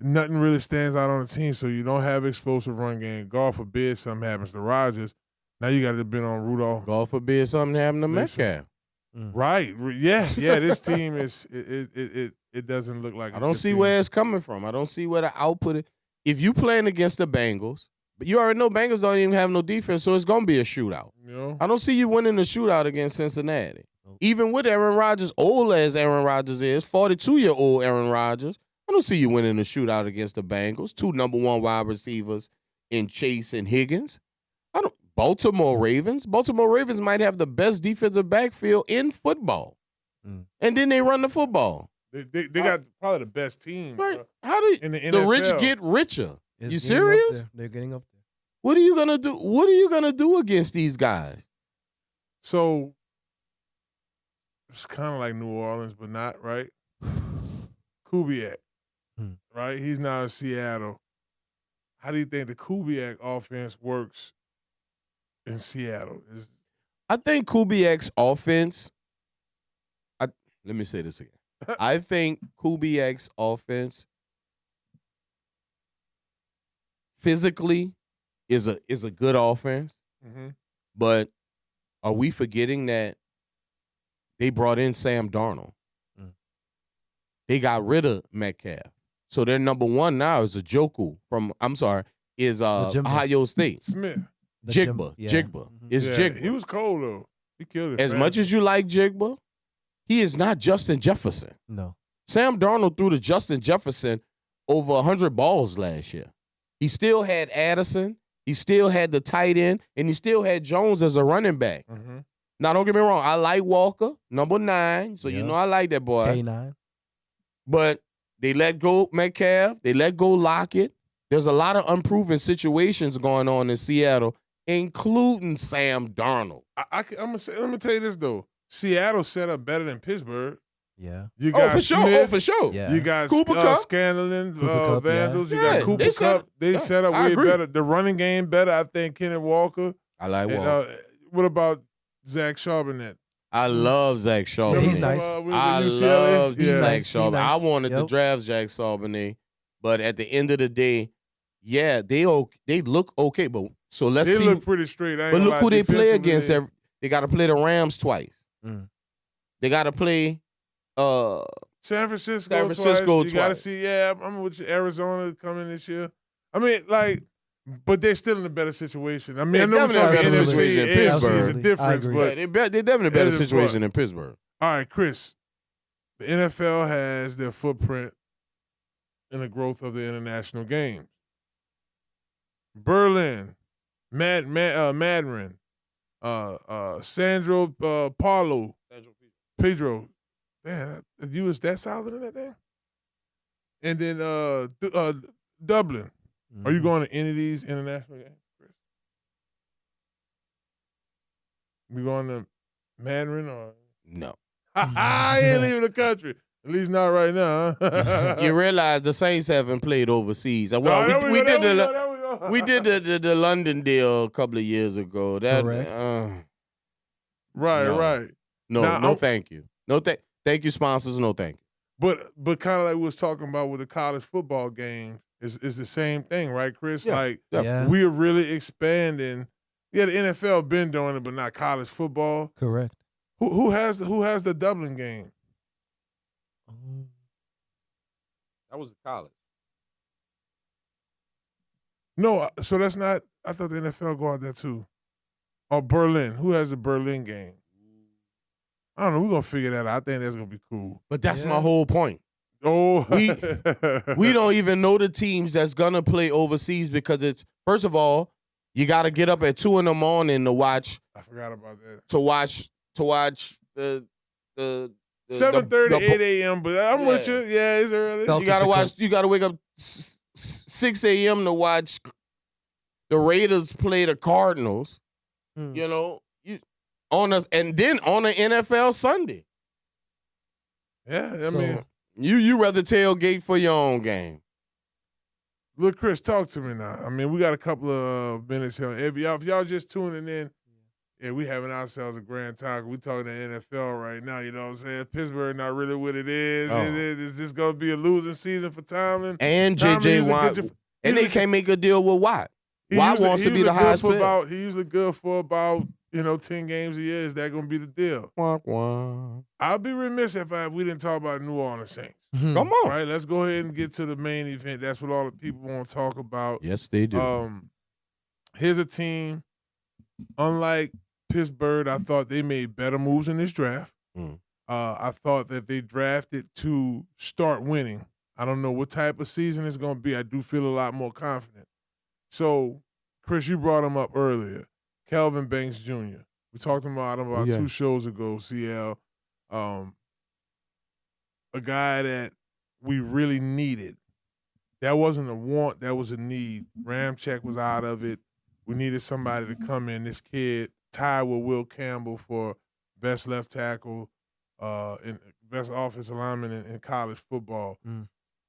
Nothing really stands out on the team, so you don't have explosive run game. God forbid something happens to Rodgers. Now you got to depend on Rudolph. God forbid something happened to Metcalf. Right. Yeah. This team is it doesn't look like. I don't see where it's coming from. I don't see where the output is. If you playing against the Bengals, but you already know Bengals don't even have no defense, so it's gonna be a shootout. You know? I don't see you winning the shootout against Cincinnati. Even with Aaron Rodgers, old as Aaron Rodgers is, 42-year-old Aaron Rodgers, I don't see you winning the shootout against the Bengals. 2 number 1 wide receivers in Chase and Higgins. Baltimore Ravens might have the best defensive backfield in football. And then they run the football. They got probably the best team. Right. How do in the NFL. the rich get richer? You serious? They're getting up there. What are you gonna do? What are you gonna do against these guys? So it's kind of like New Orleans, but not, right? Kubiak, right? He's now in Seattle. How do you think the Kubiak offense works in Seattle? I think Kubiak's offense. Let me say this again. I think Kubiak's offense physically is a good offense, but are we forgetting that they brought in Sam Darnold? They got rid of Metcalf, so their number 1 now is Njoku from Ohio State. Smith. Jigba. It's Jigba. He was cold though. He killed it. As much as you like Jigba, he is not Justin Jefferson. No. Sam Darnold threw to Justin Jefferson over 100 balls last year. He still had Addison. He still had the tight end, and he still had Jones as a running back. Now, don't get me wrong. I like Walker, number 9, so you know I like that boy. K9. But they let go Metcalf. They let go Lockett. There's a lot of unproven situations going on in Seattle, including Sam Darnold. Let me tell you this, though. Seattle set up better than Pittsburgh. Yeah. You got Smith, for sure. Yeah. You got Cooper Kupp. Scanlon, Kupp, Vandals. yeah. You got Yeah, Cooper they set Kupp. up- They set up I way agree. better. The running game better, I think, Kenneth Walker. I like And, Walker. what about Zach Charbonnet? I love Zach Charbonnet. Yeah, he's nice. I love Zach He's Charbonnet. nice. I wanted to Yep. draft Zach Charbonnet, but at the end of the day, yeah, they look okay. But so let's They see. look pretty straight. I ain't But gonna look lie, who they play defensively, against. They got to play the Rams twice. They got to play San Francisco. San Francisco twice. You got to twice. see. Yeah, I'm with you. Arizona coming this year. I mean, like, but they're still in a better situation. I mean, I know we're definitely talking in a better NFC, situation in AFC is a Pittsburgh. difference, I agree. but they're definitely in a better It is situation what? in Pittsburgh. all right, Chris. The NFL has their footprint in the growth of the international games. Berlin, Madrid, Sandro Paulo, Pedro. Man, you was that solid in that thing? And then Dublin. Are you going to any of these international games, Chris? You going to Mandarin or? No. I ain't leaving the country. At least not right now. Huh? You realize the Saints haven't played overseas. Well, No, there we go, did there the we go. We did the London deal a couple of years ago. That Correct. Right, no. right. No, Now, no, thank you. No, thank you, sponsors. No, thank you. But kind of like we was talking about with the college football game is the same thing, right, Chris? Yeah, Like yeah. we are really expanding. Yeah, the NFL been doing it, but not college football. Correct. Who has the Dublin game? That was college. No, so that's not. I thought the NFL go out there too. Or Berlin. Who has the Berlin game? I don't know. We're gonna figure that out. I think that's gonna be cool. But that's my whole point. Oh, We don't even know the teams that's gonna play overseas because it's first of all, you got to get up at 2 a.m. to watch. I forgot about that. To watch the 7:30, 8 a.m. But I'm with you. Yeah, it's early. Celtics You gotta and watch. Colts. You gotta wake up 6 a.m. to watch the Raiders play the Cardinals. You know, and then on an NFL Sunday. Yeah, I mean, you rather tailgate for your own game. look, Chris, talk to me now. I mean, we got a couple of minutes here. If y'all just tuning in, yeah, we having ourselves a grand talk. We talking the NFL right now. You know what I'm saying? Pittsburgh not really what it is. Oh. Is this gonna be a losing season for Tomlin? And Tomlin J.J. usually Watt. get you- And they can't make a deal with Watt. Watt wants to be the highest player. He usually good for about 10 games a year. Is that gonna be the deal? I'll be remiss if we didn't talk about New Orleans Saints. Come on. All right, let's go ahead and get to the main event. That's what all the people want to talk about. Yes, they do. Here's a team, unlike Pittsburgh, I thought they made better moves in this draft. I thought that they drafted to start winning. I don't know what type of season it's going to be. I do feel a lot more confident. So, Chris, you brought him up earlier. Kelvin Banks Jr. We talked about him about 2 shows ago, CL. A guy that we really needed. That wasn't a want, that was a need. Ramczyk was out of it. We needed somebody to come in. This kid tied with Will Campbell for best left tackle, and best offensive lineman in college football.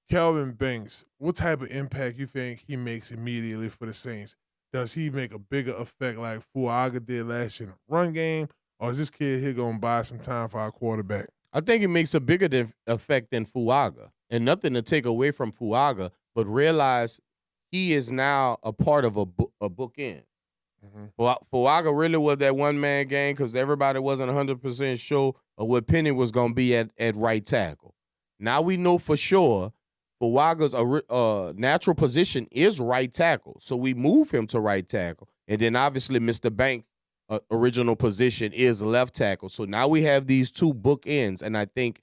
Kelvin Banks, what type of impact you think he makes immediately for the Saints? Does he make a bigger effect like Fuaga did last year in the run game, or is this kid here going to buy some time for our quarterback? I think it makes a bigger effect than Fuaga. And nothing to take away from Fuaga, but realize he is now a part of a bookend. Fuaga really was that one-man game because everybody wasn't 100% sure of what Penny was going to be at right tackle. Now we know for sure Fuaga's natural position is right tackle. So we move him to right tackle. And then obviously Mr. Banks' original position is left tackle. So now we have these 2 bookends, and I think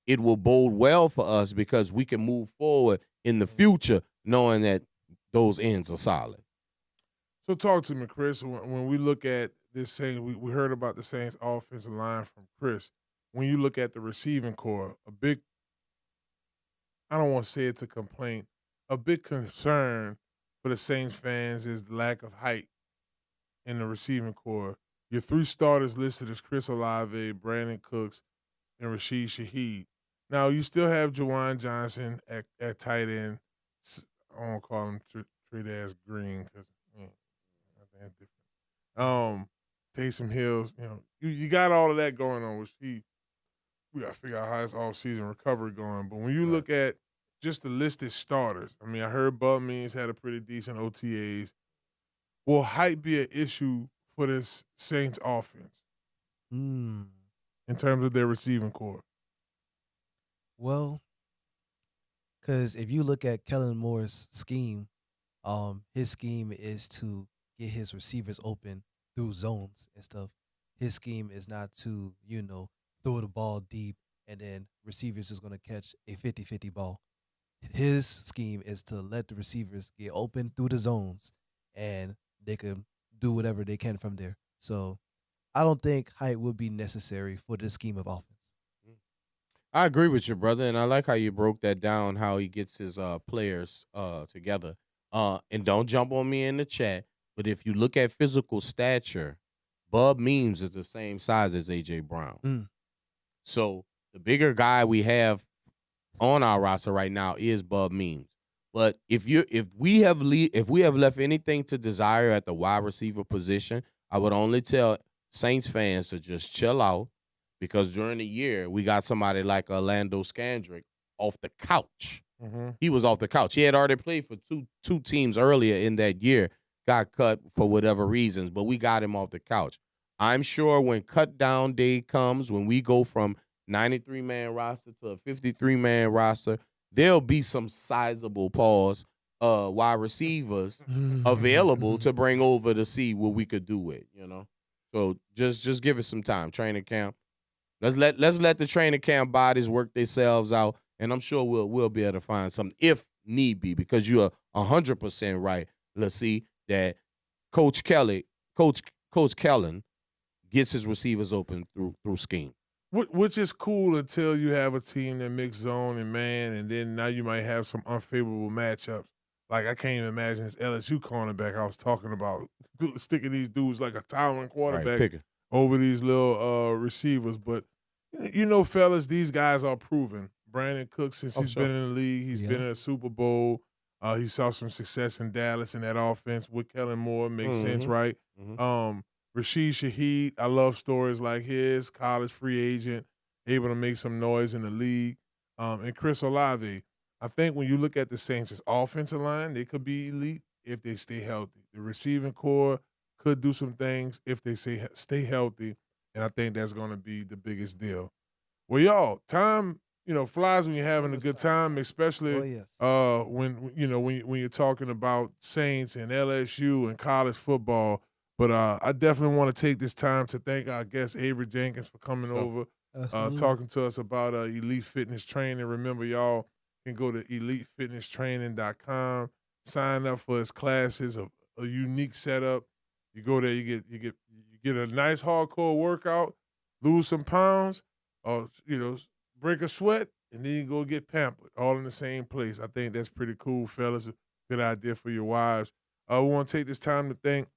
it will bode well for us because we can move forward in the future knowing that those ends are solid. So talk to me, Chris. When we look at this Saints, we heard about the Saints offensive line from Chris. When you look at the receiving core, I don't want to say it's a complaint, a big concern for the Saints fans is the lack of height in the receiving core. Your 3 starters listed as Chris Olave, Brandon Cooks, and Rashid Shaheed. Now, you still have Juwan Johnson at tight end. I won't call him Treat-Ass Green because that's different. Taysom Hills, you got all of that going on with Shaheed. We got to figure out how his off-season recovery going. But when you look at just the listed starters, I mean, I heard Bud Means had a pretty decent OTAs. Will height be an issue for this Saints offense in terms of their receiving core? Well, because if you look at Kellen Moore's scheme, his scheme is to get his receivers open through zones and stuff. His scheme is not to, throw the ball deep and then receivers is going to catch a 50-50 ball. His scheme is to let the receivers get open through the zones and they can do whatever they can from there. So I don't think height will be necessary for this scheme of offense. I agree with you, brother, and I like how you broke that down, how he gets his players together. And don't jump on me in the chat, but if you look at physical stature, Bub Means is the same size as A.J. Brown. So the bigger guy we have on our roster right now is Bub Means. But if we have left anything to desire at the wide receiver position, I would only tell Saints fans to just chill out, because during the year we got somebody like Orlando Scandrick off the couch. Mm-hmm. He was off the couch. He had already played for two teams earlier in that year, got cut for whatever reasons, but we got him off the couch. I'm sure when cut down day comes, when we go from 93-man roster to a 53-man roster, there'll be some sizable wide receivers available to bring over to see what we could do with, So just give it some time. Training camp. Let's let the training camp bodies work themselves out, and I'm sure we'll be able to find something if need be, because you're 100% right. Let's see that Coach Kellen gets his receivers open through scheme. Which is cool until you have a team that mix zone and man, and then now you might have some unfavorable matchups. Like, I can't even imagine this LSU cornerback I was talking about sticking these dudes like a towering quarterback over these little receivers. But, fellas, these guys are proven. Brandon Cooks, since he's been in the league, he's been in a Super Bowl. He saw some success in Dallas in that offense with Kellen Moore. Makes sense, right? Mm-hmm. Rashid Shaheed, I love stories like his, college free agent, able to make some noise in the league. And Chris Olave, I think when you look at the Saints' offensive line, they could be elite if they stay healthy. The receiving core could do some things if they stay healthy, and I think that's going to be the biggest deal. Well, y'all, time flies when you're having a good time, especially when you're talking about Saints and LSU and college football. But I definitely want to take this time to thank our guest Avery Jenkins for coming over, talking to us about Elite Fitness Training. Remember, y'all can go to elitefitnesstraining.com, sign up for his classes, a unique setup. You go there, you get a nice hardcore workout, lose some pounds, or break a sweat, and then you go get pampered, all in the same place. I think that's pretty cool, fellas. A good idea for your wives. We want to take this time to thank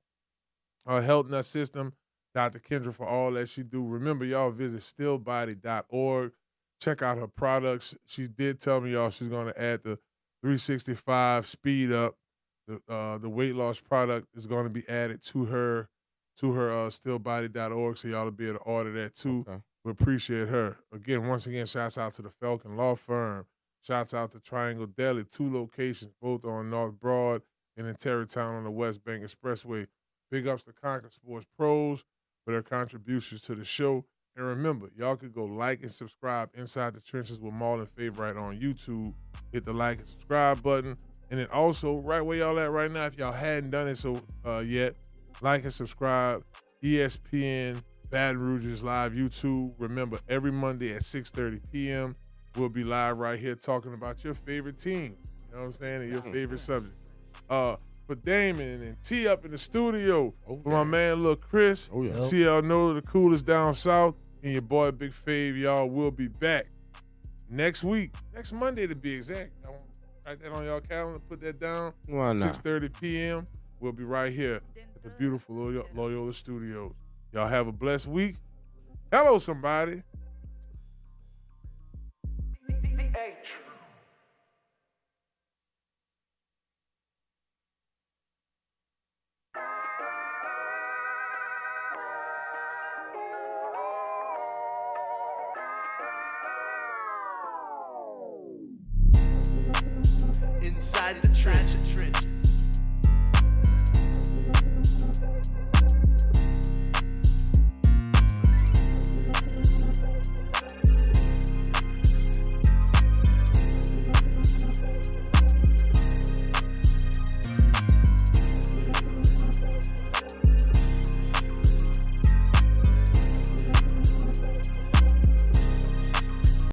our Health Nut System, Dr. Kendra, for all that she do. Remember, y'all visit stillbody.org. Check out her products. She did tell me, y'all, she's going to add the 365 Speed Up. The weight loss product is going to be added to her stillbody.org, so y'all will be able to order that too. Okay. We appreciate her. Once again, shouts out to the Falcon Law Firm. Shouts out to Triangle Deli, 2 locations, both on North Broad and in Terrytown on the West Bank Expressway. Big ups to Concord Sports Pros for their contributions to the show. And remember, y'all could go like and subscribe Inside the Trenches with Marlon Favorite on YouTube. Hit the like and subscribe button. And then also, right where y'all at right now, if y'all hadn't done it yet, like and subscribe ESPN Baton Rouge's live YouTube. Remember, every Monday at 6:30 p.m., we'll be live right here talking about your favorite team. You know what I'm saying? And your favorite subject. For Damian and T up in the studio. For my man, Lil Chris. CL Nola, the coolest down south. And your boy, Big Fave. Y'all will be back next week. Next Monday, to be exact. Write that on y'all calendar. Put that down. 6:30 p.m. We'll be right here at the beautiful Loyola Studios. Y'all have a blessed week. Hello, somebody. Inside the trenches.